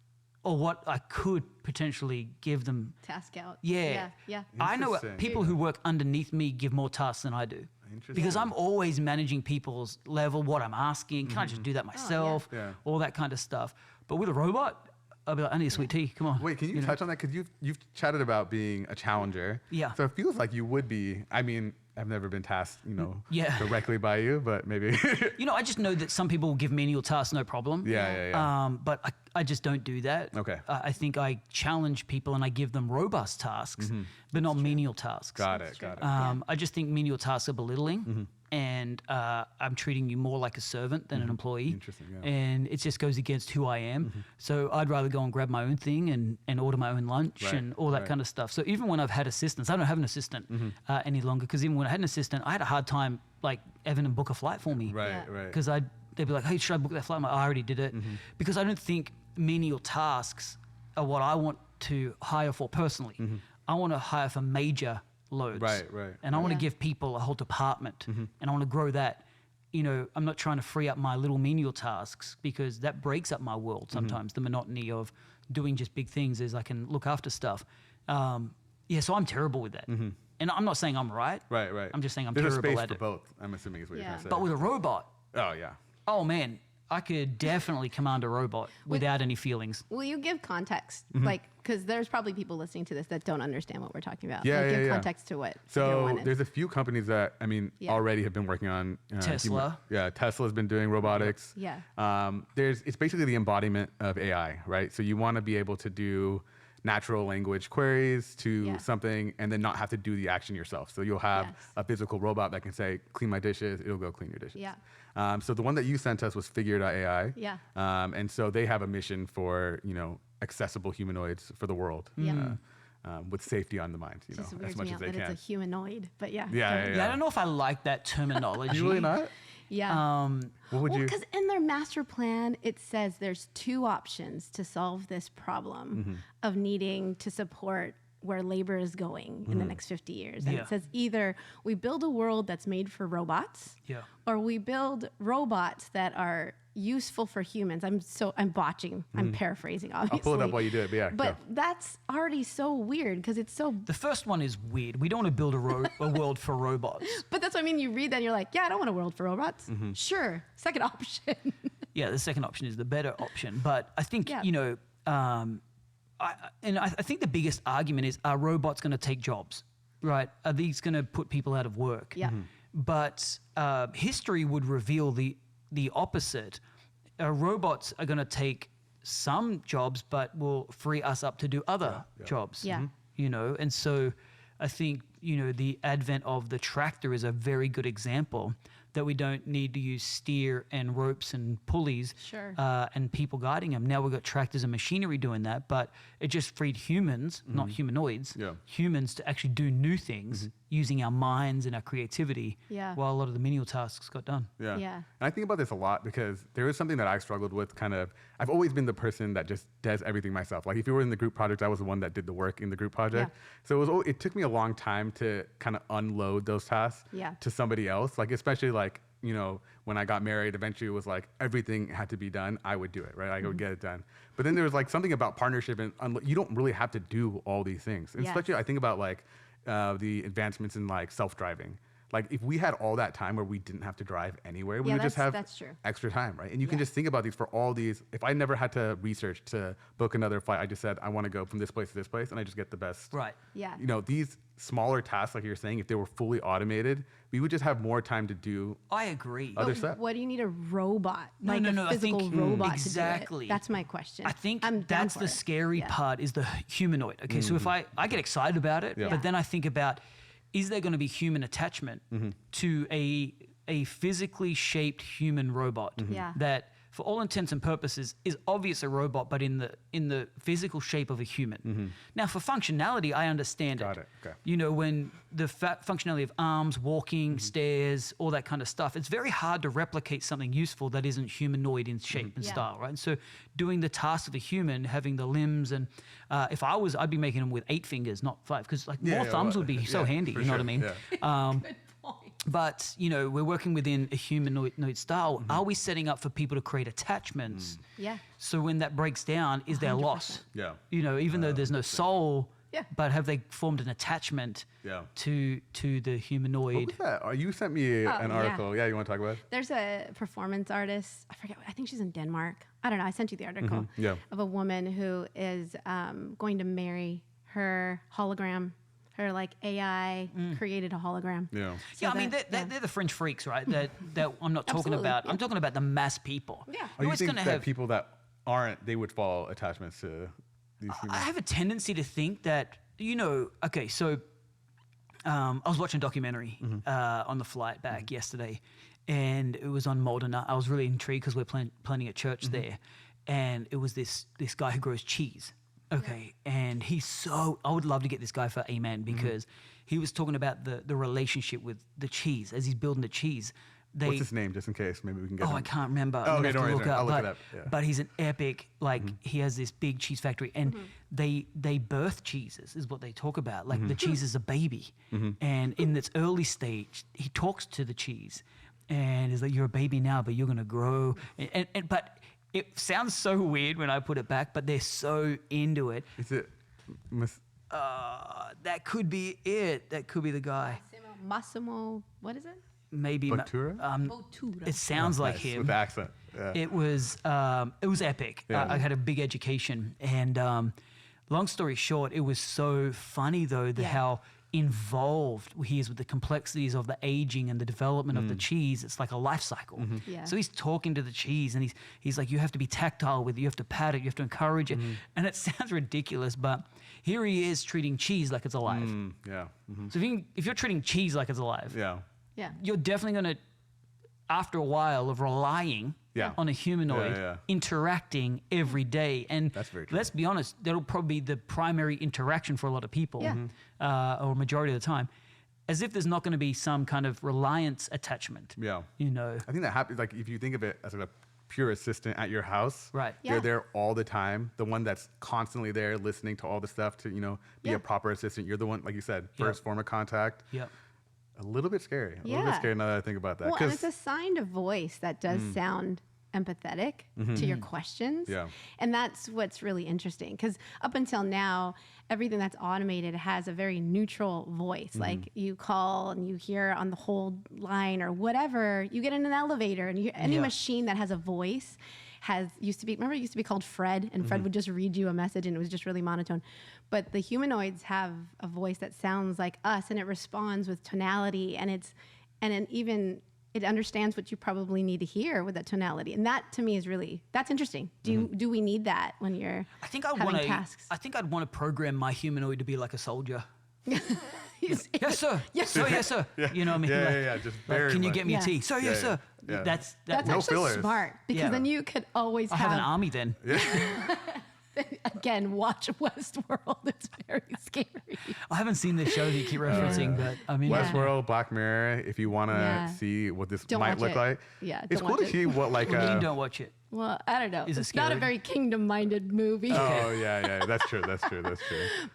or what I could potentially give them. Task out. Yeah. Yeah. I know Interesting. people who work underneath me give more tasks than I do. Because I'm always managing people's level, what I'm asking. Can I just do that myself? Yeah. All that kind of stuff. But with a robot, I'll be like, I need a sweet tea. Come on. Wait, can you touch on that? Because you've chatted about being a challenger. Yeah. So it feels like you would be. I mean, I've never been tasked, Yeah. directly by you, but maybe. I just know that some people will give menial tasks, no problem. Yeah. But I just don't do that. Okay. I think I challenge people and I give them robust tasks, but not menial tasks. Got it. I just think menial tasks are belittling, and I'm treating you more like a servant than an employee. Interesting, yeah. And it just goes against who I am. So I'd rather go and grab my own thing and order my own lunch Right, and all that right. kind of stuff. So even when I've had assistants, I don't have an assistant any longer because even when I had an assistant, I had a hard time like having them book a flight for me. Right. Yeah. Right. Because they'd be like, hey, should I book that flight? I'm like, I already did it. Because I don't think menial tasks are what I want to hire for personally. I want to hire for major loads. Right. And I want to Yeah. give people a whole department and I want to grow that. I'm not trying to free up my little menial tasks because that breaks up my world sometimes, the monotony of doing just big things as I can look after stuff. So I'm terrible with that. And I'm not saying I'm right. Right. I'm just saying I'm There's terrible a space at for it. both. I'm assuming is what you're Yeah. trying to say. But with a robot, Oh yeah. oh man, I could definitely command a robot without any feelings. Will you give context? Because there's probably people listening to this that don't understand what we're talking about. Yeah, Give yeah. context to what So everyone is. there's a few companies that Yeah. already have been working on Tesla. Tesla's been doing robotics. Yeah. It's basically the embodiment of AI, right? So you want to be able to do natural language queries to Yeah. something and then not have to do the action yourself. So you'll have Yes. a physical robot that can say, clean my dishes, it'll go clean your dishes. Yeah. So the one that you sent us was Figure.ai. Yeah. And so they have a mission for, accessible humanoids for the world. Yeah. With safety on the mind, Just as weirds much me as out they that can. it's a humanoid, but yeah. Yeah, I don't know if I like that terminology. You really not? Yeah. What would you? Because in their master plan, it says there's two options to solve this problem of needing to support where labor is going in the next 50 years. And Yeah. it says either we build a world that's made for robots, Yeah. or we build robots that are useful for humans. I'm botching. I'm paraphrasing, obviously. I'll pull it up while you do it, but yeah. But go. that's already so weird because it's so. The first one is weird. We don't want to build a world for robots. But that's what I mean. You read that and you're like, yeah, I don't want a world for robots. Sure. Second option. Yeah, the second option is the better option. But I think, Yeah. I think the biggest argument is, are robots going to take jobs, right? Are these going to put people out of work? Yeah. But history would reveal the opposite. Robots are going to take some jobs, but will free us up to do other jobs. Yeah. And so I think, the advent of the tractor is a very good example that we don't need to use steer and ropes and pulleys Sure. and people guiding them. Now we've got tractors and machinery doing that, but it just freed humans, not humanoids, humans to actually do new things using our minds and our creativity while a lot of the menial tasks got done. Yeah. Yeah. And I think about this a lot because there is something that I struggled with I've always been the person that just does everything myself. Like if you were in the group project, I was the one that did the work in the group project. So it took me a long time to kind of unload those tasks to somebody else. Like especially like, you know, when I got married, eventually it was like everything had to be done. I would do it, right? I would get it done. But then there was like something about partnership and you don't really have to do all these things. And especially I think about like the advancements in like self-driving. Like if we had all that time where we didn't have to drive anywhere, we would just have extra time, right? And you can just think about these for all these. If I never had to research to book another flight, I just said, I want to go from this place to this place, and I just get the best. Right. Yeah. You know, these smaller tasks, like you're saying, if they were fully automated, we would just have more time to do I agree. other stuff. What do you need a robot? No, like no, a no, I physical think- robot exactly. to do it? That's my question. I think I'm down that's for the it. scary part is the humanoid. Okay, so if I get excited about it, but then I think about, is there going to be human attachment to a physically shaped human robot that, for all intents and purposes, is obvious a robot, but in the physical shape of a human. Now, for functionality, I understand Got it. Okay. You know, when the functionality of arms, walking, stairs, all that kind of stuff, it's very hard to replicate something useful that isn't humanoid in shape and style, right? And so doing the task of a human, having the limbs, and if I was, I'd be making them with 8 fingers, not 5, because like more thumbs would be so handy, you know what I mean? But, you know, we're working within a humanoid style. Are we setting up for people to create attachments? Yeah. So when that breaks down, is there loss? Yeah. You know, even though there's no soul, Yeah. but have they formed an attachment to the humanoid? What was that? Oh, you sent me an article. Yeah, you want to talk about it? There's a performance artist. I forget. I think she's in Denmark. I don't know. I sent you the article of a woman who is going to marry her hologram. Her like AI created a hologram. Yeah. So I mean, they're the fringe freaks, right? That I'm not talking Absolutely, about. I'm talking about the mass people. Yeah. Oh, you Who's think gonna that have people that aren't, they would fall attachments to these humans? I have a tendency to think that, you know, okay, so I was watching a documentary on the flight back yesterday, and it was on Moldena. I was really intrigued because we're planning a church there, and it was this guy who grows cheese. Okay, and I would love to get this guy for Amen because he was talking about the relationship with the cheese as he's building the cheese. What's his name, just in case? Maybe we can get him. I can't remember. Oh, I'm okay, gonna have to don't worry, I'll look but, it up. Yeah. but he's an epic, like he has this big cheese factory and they birth cheeses is what they talk about. Like the cheese is a baby. And in its early stage, he talks to the cheese and is like, you're a baby now, but you're going to grow. But it sounds so weird when I put it back, but they're so into it. Is it That could be it. That could be the guy. Massimo, what is it? Maybe. Bottura? Bottura. It sounds like Nice, him. with the accent? Yeah. It was epic. Yeah. I had a big education, and long story short, it was so funny though how involved he is with the complexities of the aging and the development of the cheese. It's like a life cycle. Yeah. So he's talking to the cheese, and he's like, you have to be tactile with it, you have to pat it, you have to encourage it, and it sounds ridiculous, but here he is treating cheese like it's alive. Yeah. So if you're treating cheese like it's alive, Yeah. Yeah. you're definitely going to, after a while of relying on a humanoid interacting every day. And That's very true. let's be honest, that'll probably be the primary interaction for a lot of people, or majority of the time, as if there's not going to be some kind of reliance attachment. Yeah. You know, I think that happens, like if you think of it as like a pure assistant at your house, Right. Yeah. they're there all the time. The one that's constantly there listening to all the stuff to, you know, be a proper assistant. You're the one, like you said, first form of contact. Yep. A little bit scary. A little bit Yeah. scary now that I think about that. Well, and 'Cause- it's assigned a voice that does sound empathetic to your questions. Yeah. And that's what's really interesting because up until now, everything that's automated has a very neutral voice. Like you call and you hear on the hold line or whatever, you get in an elevator and any machine that has a voice used to be called Fred, and Fred would just read you a message and it was just really monotone. But the humanoids have a voice that sounds like us and it responds with tonality and it understands what you probably need to hear with that tonality. And that to me is that's interesting. Do we need that when you're I think I'd having want to. tasks? I think I'd want to program my humanoid to be like a soldier. Yes, sir. Yes, sir. Yes, sir. You know what I mean? Yeah. Just Like, very can you much. get me a tea? Sir, yes, Yeah, sir. yeah. That's That's No actually fillers. smart because Yeah. then you could always I have an army then. again watch Westworld. It's very scary. I haven't seen this show that you keep referencing, but I mean, Yeah. Westworld, Black Mirror. If you want to Yeah. see what this Don't might watch look it. like, Yeah, it's don't cool to watch it. see what like. Well, you don't watch it. Well, I don't know. Is it It's not a scary? very kingdom-minded movie. Oh yeah. That's true.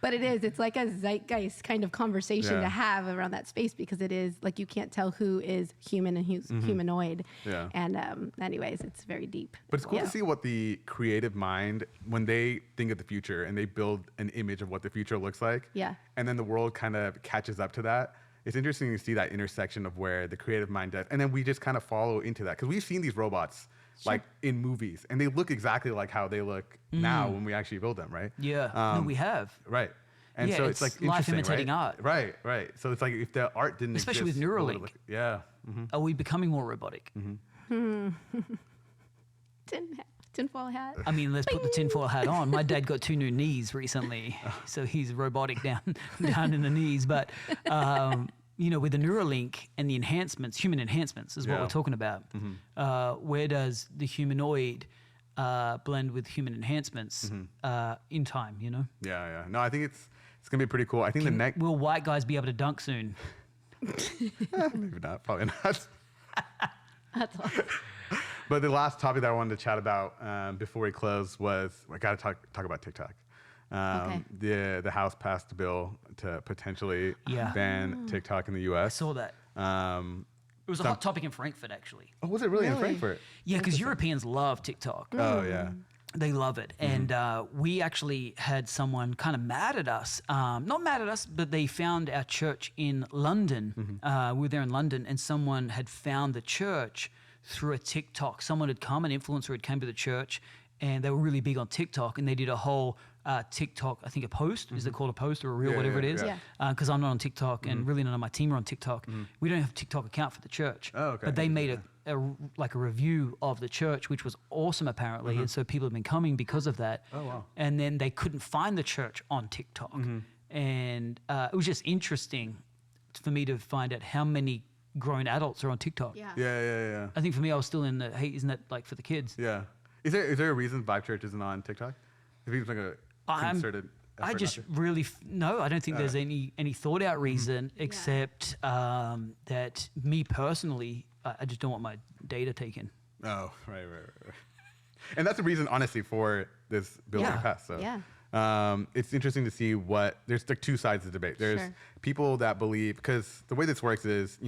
But it is. It's like a zeitgeist kind of conversation Yeah. to have around that space because it is like you can't tell who is human and who's humanoid. Yeah. And anyways, it's very deep. But it's cool Yeah. to see what the creative mind, when they think of the future and they build an image of what the future looks like, Yeah. and then the world kind of catches up to that. It's interesting to see that intersection of where the creative mind does, and then we just kind of follow into that because we've seen these robots like in movies, and they look exactly like how they look now when we actually build them, right? Yeah, no, we have. Right. And Yeah, so it's like it's life interesting, imitating right? art. Right. So it's like if the art didn't Especially exist, with what would it Neuralink. look- Yeah. Are we becoming more robotic? Tinfoil hat. I mean, let's put the tinfoil hat on. My dad got 2 new knees recently, so he's robotic down in the knees. But you know, with the Neuralink and the enhancements, human enhancements is what Yeah. we're talking about. Where does the humanoid blend with human enhancements in time? You know, Yeah. No, I think it's gonna be pretty cool. I think the next will white guys be able to dunk soon? maybe not, probably not. That's awesome. But the last topic that I wanted to chat about before we close was I got to talk about TikTok. The House passed a bill to potentially ban TikTok in the I U.S. saw that. It was a hot topic in Frankfurt, actually. Oh, was it really in Really? Frankfurt? Yeah, because Europeans love TikTok. Oh yeah. They love it. And we actually had someone kind of mad at us. Not mad at us, but they found our church in London. We were there in London, and someone had found the church through a TikTok. Someone had come, an influencer had come to the church, and they were really big on TikTok, and they did a whole TikTok, I think a post. Is it called a post or a reel, Yeah, whatever yeah, it is? yeah. Because I'm not on TikTok, and really none of my team are on TikTok. We don't have a TikTok account for the church. Oh, okay. But they made a review of the church, which was awesome apparently, and so people have been coming because of that. Oh, wow. And then they couldn't find the church on TikTok, and it was just interesting for me to find out how many grown adults are on TikTok. Yeah. Yeah. I think for me, I was still in the hey, isn't that like for the kids? Yeah. Is there a reason Vibe Church isn't on TikTok? If it's like a concerted effort I not just to? really no. I don't think there's any thought out reason except that me personally, I just don't want my data taken. Oh, right. And that's the reason, honestly, for this bill to Yeah. pass. So, Yeah. it's interesting to see there's like two sides of the debate. There's Sure. people that believe, because the way this works is,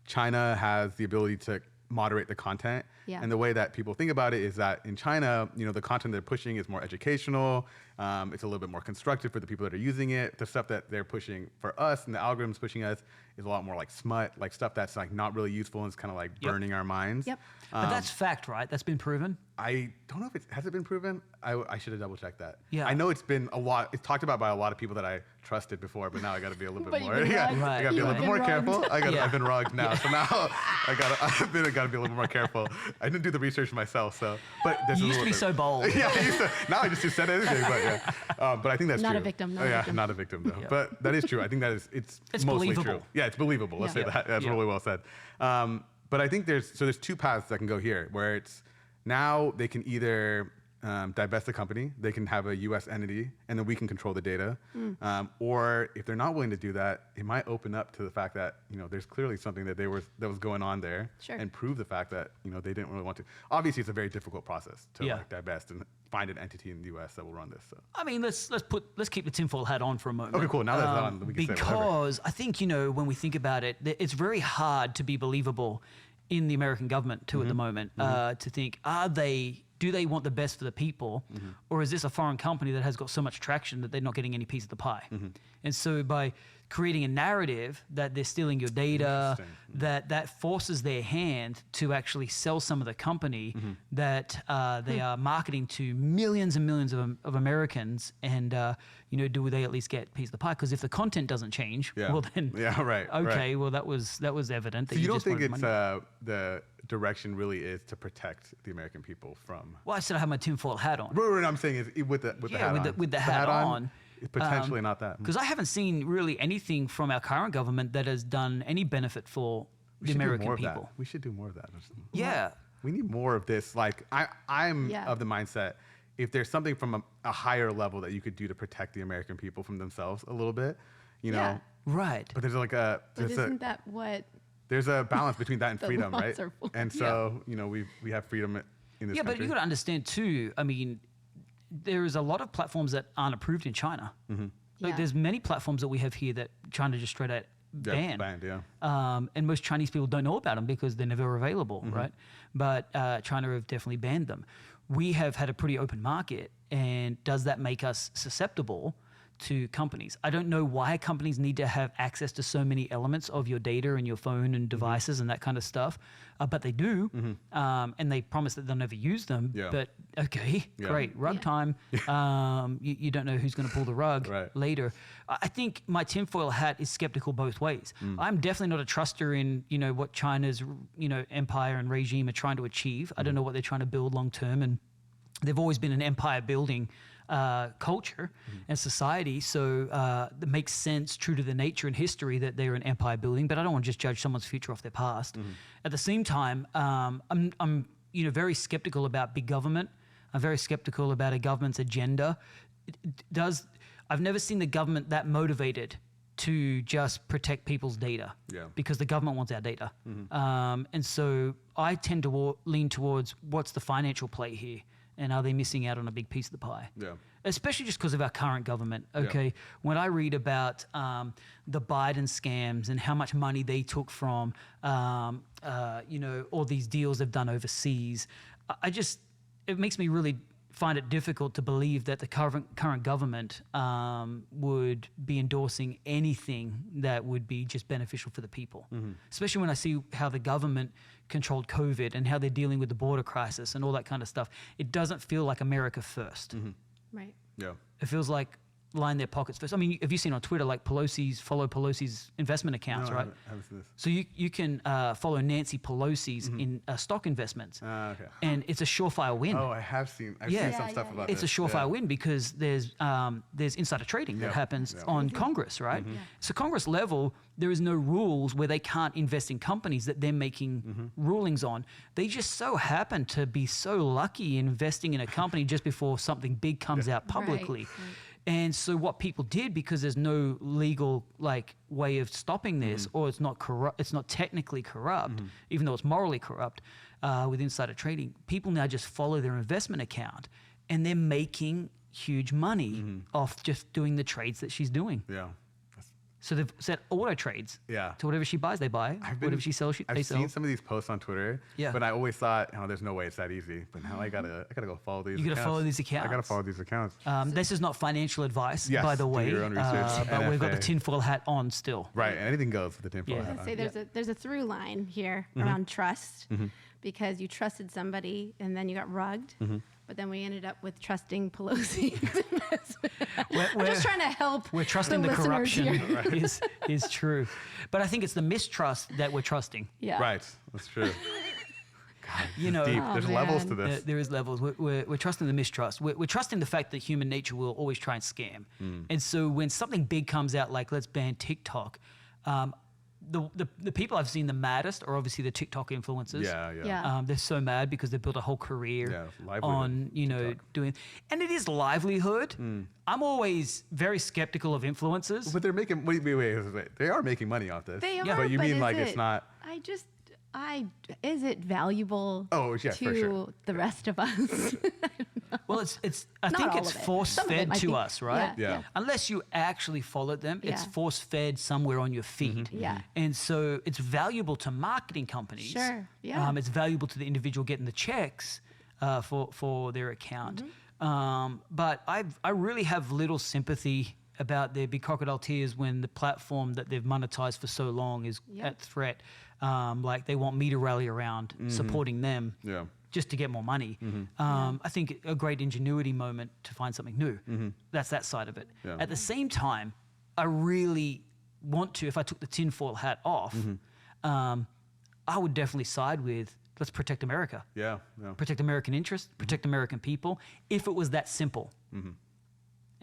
China has the ability to moderate the content. Yeah. And the way that people think about it is that in China, the content they're pushing is more educational. It's a little bit more constructive for the people that are using it. The stuff that they're pushing for us and the algorithms pushing us is a lot more like smut, like stuff that's like not really useful and it's kind of like burning our minds. Yep. But that's fact, right? That's been proven. I don't know if has it been proven? I should have double checked that. Yeah. I know it's been a lot. It's talked about by a lot of people that I trusted before, but now I got to be a little bit But you've more. been Yeah, rugged. I got to be a You've little bit been more rugged. careful. Yeah. I've been rugged now, so now I got to be a little bit more careful. I didn't do the research myself, so but there's You a used to little be bit- so bold. Yeah, now I just said anything, but yeah. But I think that's Not true. a victim, not Oh, a yeah, victim. not a victim though. Yeah. But that is true. I think that is it's mostly believable. true. Yeah, it's believable. Let's Yeah. say that. That's Yeah. really well said. But I think there's two paths that can go here, where it's now they can either divest the company, they can have a U.S. entity, and then we can control the data. Or if they're not willing to do that, it might open up to the fact that there's clearly something that that was going on there, Sure. and prove the fact that they didn't really want to. Obviously, it's a very difficult process to Yeah. like divest and find an entity in the U.S. that will run this. So. I mean, let's keep the tinfoil hat on for a moment. Okay, cool. Now that's on. We can say whatever. Because I think when we think about it, it's very hard to be believable in the American government too at the moment. To think, do they want the best for the people, or is this a foreign company that has got so much traction that they're not getting any piece of the pie? And so by creating a narrative that they're stealing your data, that forces their hand to actually sell some of the company that they are marketing to millions and millions of Americans, and do they at least get a piece of the pie? Because if the content doesn't change, Yeah. well then, Yeah, right, okay, right. well that was evident. That So you don't just think wanted it's money. the direction really is to protect the American people from? Well, I said I have my tinfoil hat on. What I'm saying is with the hat on. with the hat on. Potentially not that. Because I haven't seen really anything from our current government that has done any benefit for We the should do American more of people. that. We should do more of that. Yeah. We need more of this. Like I'm Yeah. of the mindset, if there's something from a higher level that you could do to protect the American people from themselves a little bit, you know. Yeah. Right. But there's like But isn't that what? there's a balance between that and The freedom, laws right? are for. And so you know we have freedom in this Yeah, but country. you got to understand too. I mean, there is a lot of platforms that aren't approved in China. Like Yeah. there's many platforms that we have here that China just straight out banned. Banned, yeah. And most Chinese people don't know about them because they're never available, Mm-hmm. right? But China have definitely banned them. We have had a pretty open market, and does that make us susceptible to companies? I don't know why companies need to have access to so many elements of your data and your phone and devices and that kind of stuff, but they do, and they promise that they'll never use them. Yeah. But okay, Yeah. great, rug Yeah. time. You don't know who's going to pull the rug Right. later. I think my tinfoil hat is skeptical both ways. I'm definitely not a truster in what China's empire and regime are trying to achieve. I don't know what they're trying to build long term, and they've always been an empire building culture and society. So it makes sense, true to the nature and history, that they're an empire building. But I don't want to just judge someone's future off their past. At the same time, I'm very skeptical about big government. I'm very skeptical about a government's agenda. I've never seen the government that motivated to just protect people's data, Yeah. because the government wants our data. And so I tend to lean towards what's the financial play here, and are they missing out on a big piece of the pie? Yeah. Especially just because of our current government. Okay, when I read about the Biden scams and how much money they took from, all these deals they've done overseas, it makes me really find it difficult to believe that the current government would be endorsing anything that would be just beneficial for the people. Especially when I see how the government controlled COVID and how they're dealing with the border crisis and all that kind of stuff. It doesn't feel like America first. Right. Yeah. It feels like line their pockets first. I mean, have you seen on Twitter, like follow Pelosi's investment accounts, No, I right? haven't seen this. So you can follow Nancy Pelosi's in stock investments, Okay. and it's a surefire win. Oh, I've seen Yeah. some Yeah, stuff yeah, about It's a this. surefire win because there's insider trading that Yeah, happens yeah. on Congress, right? So Congress level, there is no rules where they can't invest in companies that they're making rulings on. They just so happen to be so lucky investing in a company just before something big comes out publicly. Right. And so what people did, because there's no legal way of stopping this, or it's not corrupt, it's not technically corrupt, even though it's morally corrupt with insider trading, people now just follow their investment account, and they're making huge money off just doing the trades that she's doing. Yeah. So they've set auto trades. Yeah. To whatever she buys, they buy. Whatever she sells, they I've sell. seen some of these posts on Twitter, Yeah. but I always thought, there's no way it's that easy. But now I gotta go follow these. You gotta follow these I gotta accounts. follow these accounts. This is not financial advice, Yes, by the do way, your own research. but we've got the NFA. tinfoil hat on still. Right, and anything goes with the tinfoil Yeah. hat I'd on. say there's a through line here around trust, because you trusted somebody and then you got rugged. But then we ended up with trusting Pelosi. I'm just trying to help. We're trusting the listeners corruption here. is true. But I think it's the mistrust that we're trusting. Yeah. Right, that's true. God, You it's know, deep. Oh, There's levels man. to this. There is levels. We're trusting the mistrust. We're trusting the fact that human nature will always try and scam. And so when something big comes out, like let's ban TikTok, the people I've seen the maddest are obviously the TikTok influencers. Yeah. Yeah. They're so mad because they built a whole career Yeah, livelihood, on TikTok. doing, and it is livelihood. I'm always very skeptical of influencers. But they're making wait. They are making money off this. They are. But you mean is like it, it's not? Is it valuable Oh, yeah, to for sure. the rest of us? Well, I Not think all it's of it. force Some of it fed might to be. us, right? Yeah. Unless you actually follow them, it's Yeah. force fed somewhere on your feed. Yeah. And so it's valuable to marketing companies. Sure, yeah. It's valuable to the individual getting the checks for their account. But I really have little sympathy about their big crocodile tears when the platform that they've monetized for so long is Yeah. at threat. Like they want me to rally around supporting them Yeah. just to get more money. I think a great ingenuity moment to find something new. That's that side of it. Yeah. At the same time, I really want to, if I took the tinfoil hat off, I would definitely side with let's protect America, Yeah. protect American interests, protect American people, if it was that simple.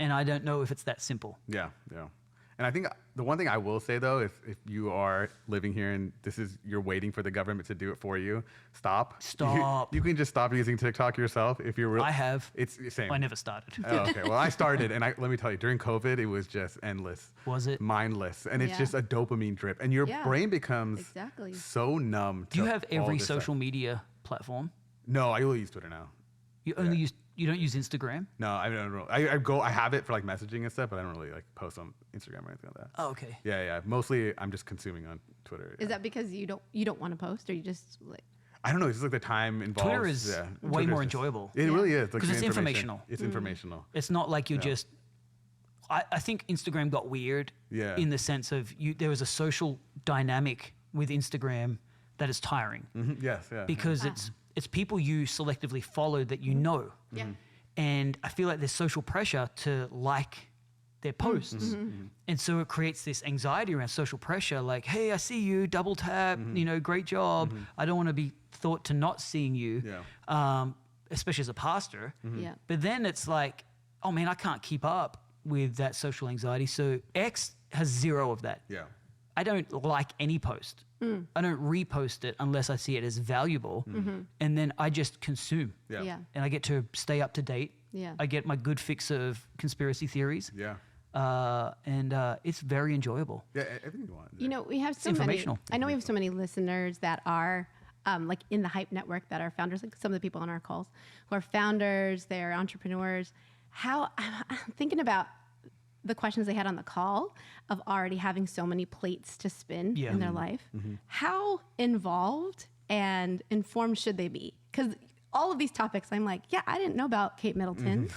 And I don't know if it's that simple. Yeah, yeah. And I think the one thing I will say though, if you are living here and you're waiting for the government to do it for you, stop. Stop. You can just stop using TikTok yourself if you're real. I have. It's the same. I never started. Oh, okay. Well, I started, and let me tell you, during COVID, it was just endless. Was it? Mindless, and it's Yeah. just a dopamine drip, and your Yeah, brain becomes exactly. so numb. Do you to have all every this stuff. social media platform? No, I only use Twitter now. You don't use Instagram? No, I don't know. I have it for like messaging and stuff, but I don't really like post on Instagram or anything like that. Oh, okay. Yeah. Mostly, I'm just consuming on Twitter. Is that because you don't want to post, or you just like? I don't know. It's just like the time involved. Twitter is way more enjoyable. It really is. Because it's informational. It's informational. It's not like you're just. I think Instagram got weird. Yeah. In the sense of there was a social dynamic with Instagram that is tiring. Yes, yeah. Because it's people you selectively follow that you know. Yeah. And I feel like there's social pressure to like their posts. And so it creates this anxiety around social pressure, like, hey, I see you, double tap, great job. I don't want to be thought to not seeing you, especially as a pastor. Yeah. But then it's like, oh man, I can't keep up with that social anxiety. So X has zero of that. Yeah. I don't like any post. I don't repost it unless I see it as valuable. And then I just consume. Yeah. Yeah. And I get to stay up to date. Yeah. I get my good fix of conspiracy theories. Yeah. And it's very enjoyable. Yeah. Everything you want. You know, we have so many. informational. I know we have so many listeners that are like in the Hype Network that are founders. Like some of the people on our calls who are founders, they're entrepreneurs. I'm thinking about the questions they had on the call of already having so many plates to spin in their life. How involved and informed should they be? Because all of these topics, I'm like, yeah, I didn't know about Kate Middleton.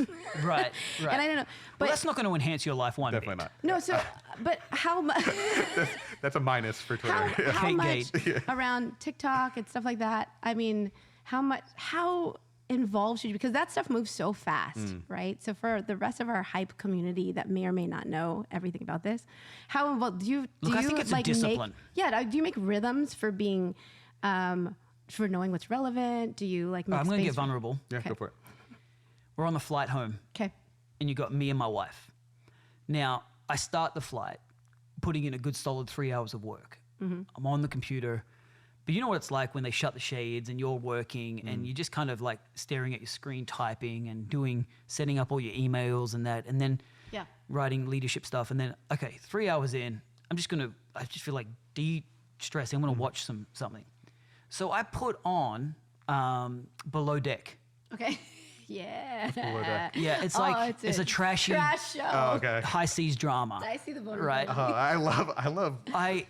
Right. And I don't know. But But that's not going to enhance your life one Definitely bit. not. no, so, but how much? That's a minus for Twitter. How Kate much Gate. around TikTok and stuff like that? I mean, how involved should you? Because that stuff moves so fast, right? So for the rest of our hype community that may or may not know everything about this, how involved do you? Look, I think it's a discipline. Do you make rhythms for being, for knowing what's relevant? Do you like? Make I'm going to space get vulnerable. Yeah, Okay. go for it. We're on the flight home. Okay. And you got me and my wife. Now, I start the flight putting in a good solid 3 hours of work. I'm on the computer. But you know what it's like when they shut the shades and you're working and you're just kind of like staring at your screen, typing and setting up all your emails and that, and then Yeah. writing leadership stuff. And then, okay, 3 hours in, I just feel like de-stressing. I'm going to watch something. So I put on Below Deck. Okay. Yeah. Below Deck? Yeah, it's it's a trashy trash show. Oh, okay. high seas drama. I see the vulnerability. Right. I love. It's High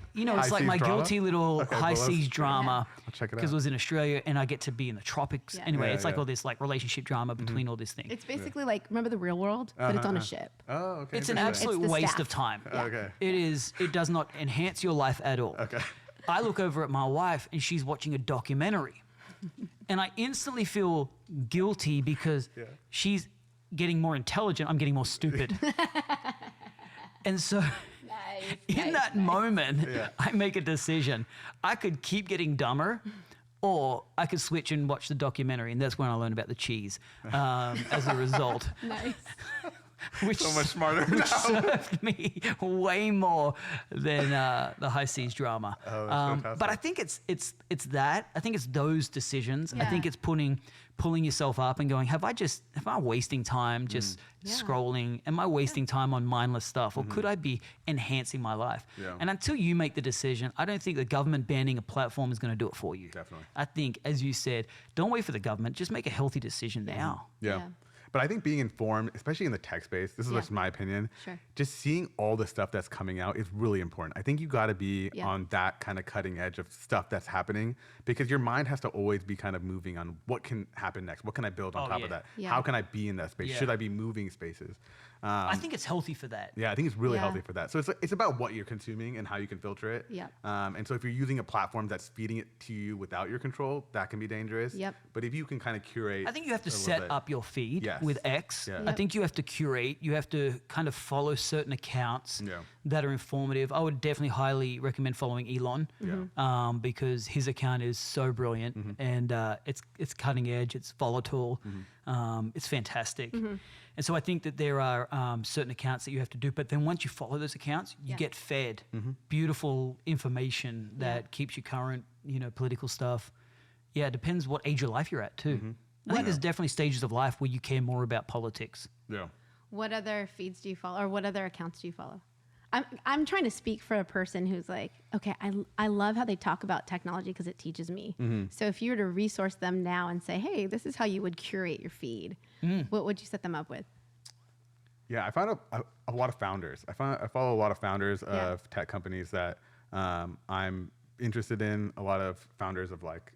like my seas drama? guilty little Okay, high well, seas let's- drama I'll check it because out. it was in Australia and I get to be in the tropics. Yeah. Anyway, Yeah, it's like yeah. all this like relationship drama between all this thing. It's basically like remember the Real World, but it's on a ship. Oh, okay. It's an interesting. absolute It's the waste staff. of time. Okay. It does not enhance your life at all. Okay. I look over at my wife and she's watching a documentary. And I instantly feel guilty because she's getting more intelligent, I'm getting more stupid. And so in that moment, I make a decision. I could keep getting dumber or I could switch and watch the documentary. And that's when I learned about the cheese as a result. Nice. Which So much smarter which now. served me way more than the high seas drama. Oh, that's fantastic. But I think it's that. I think it's those decisions. I think Yeah. it's pulling yourself up and going, am I wasting time just Yeah. scrolling? Am I wasting time on mindless stuff? Or could I be enhancing my life? Yeah. And until you make the decision, I don't think the government banning a platform is going to do it for you. Definitely. I think, as you said, don't wait for the government. Just make a healthy decision now. Yeah. Yeah. But I think being informed, especially in the tech space, this is Yeah. just my opinion. Sure. Just seeing all the stuff that's coming out is really important. I think you got to be Yeah. on that kind of cutting edge of stuff that's happening because your mind has to always be kind of moving on what can happen next. What can I build on Oh, top yeah. of that? Yeah. How can I be in that space? Yeah. Should I be moving spaces? I think it's healthy for that. Yeah, I think it's really Yeah. healthy for that. So it's about what you're consuming and how you can filter it. Yep. And so if you're using a platform that's feeding it to you without your control, that can be dangerous. Yep. But if you can kind of curate, I think you have to a little set bit- up your feed Yes. with X. Yeah. I think you have to curate. You have to kind of follow certain accounts that are informative. I would definitely highly recommend following Elon because his account is so brilliant and it's cutting edge. It's volatile. It's fantastic. And so I think that there are certain accounts that you have to do. But then once you follow those accounts, you get fed beautiful information that keeps you current, political stuff. Yeah, it depends what age of life you're at too. I think there's definitely stages of life where you care more about politics. Yeah. What other feeds do you follow, or what other accounts do you follow? I'm trying to speak for a person who's like, okay, I love how they talk about technology because it teaches me. So if you were to resource them now and say, hey, this is how you would curate your feed, what would you set them up with? Yeah, I found a lot of founders. I follow a lot of founders of tech companies that I'm interested in. A lot of founders of like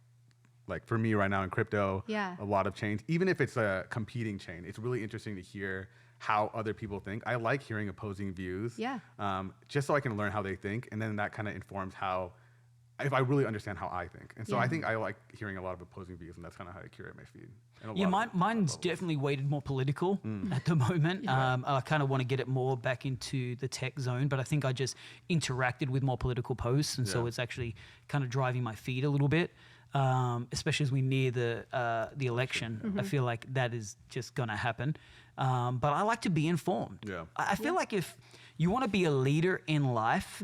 for me right now in crypto, a lot of chains. Even if it's a competing chain, it's really interesting to hear how other people think. I like hearing opposing views, just so I can learn how they think, and then that kind of informs if I really understand how I think. And so I think I like hearing a lot of opposing views, and that's kind of how I curate my feed. Mine's definitely weighted more political at the moment. I kind of want to get it more back into the tech zone, but I think I just interacted with more political posts, and so it's actually kind of driving my feed a little bit. Especially as we near the election, I feel like that is just going to happen. But I like to be informed. Yeah. I feel like if you want to be a leader in life,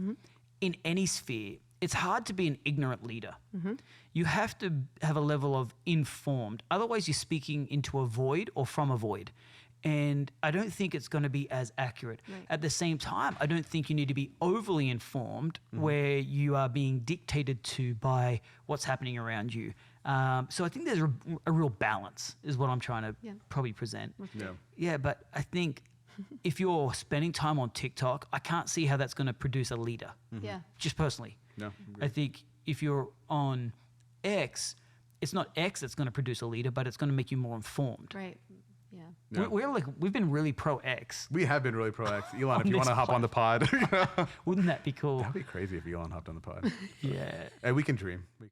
in any sphere, it's hard to be an ignorant leader. You have to have a level of informed. Otherwise, you're speaking into a void or from a void. And I don't think it's going to be as accurate. Right. At the same time, I don't think you need to be overly informed where you are being dictated to by what's happening around you. So I think there's a real balance is what I'm trying to probably present. Yeah, but I think if you're spending time on TikTok, I can't see how that's going to produce a leader. Just personally. No, I think if you're on X, it's not X that's going to produce a leader, but it's going to make you more informed. Right. Yeah. We've been really pro X. We have been really pro X. Elon, if you want to hop on the pod. Wouldn't that be cool? That'd be crazy if Elon hopped on the pod. Yeah. Hey, we can dream.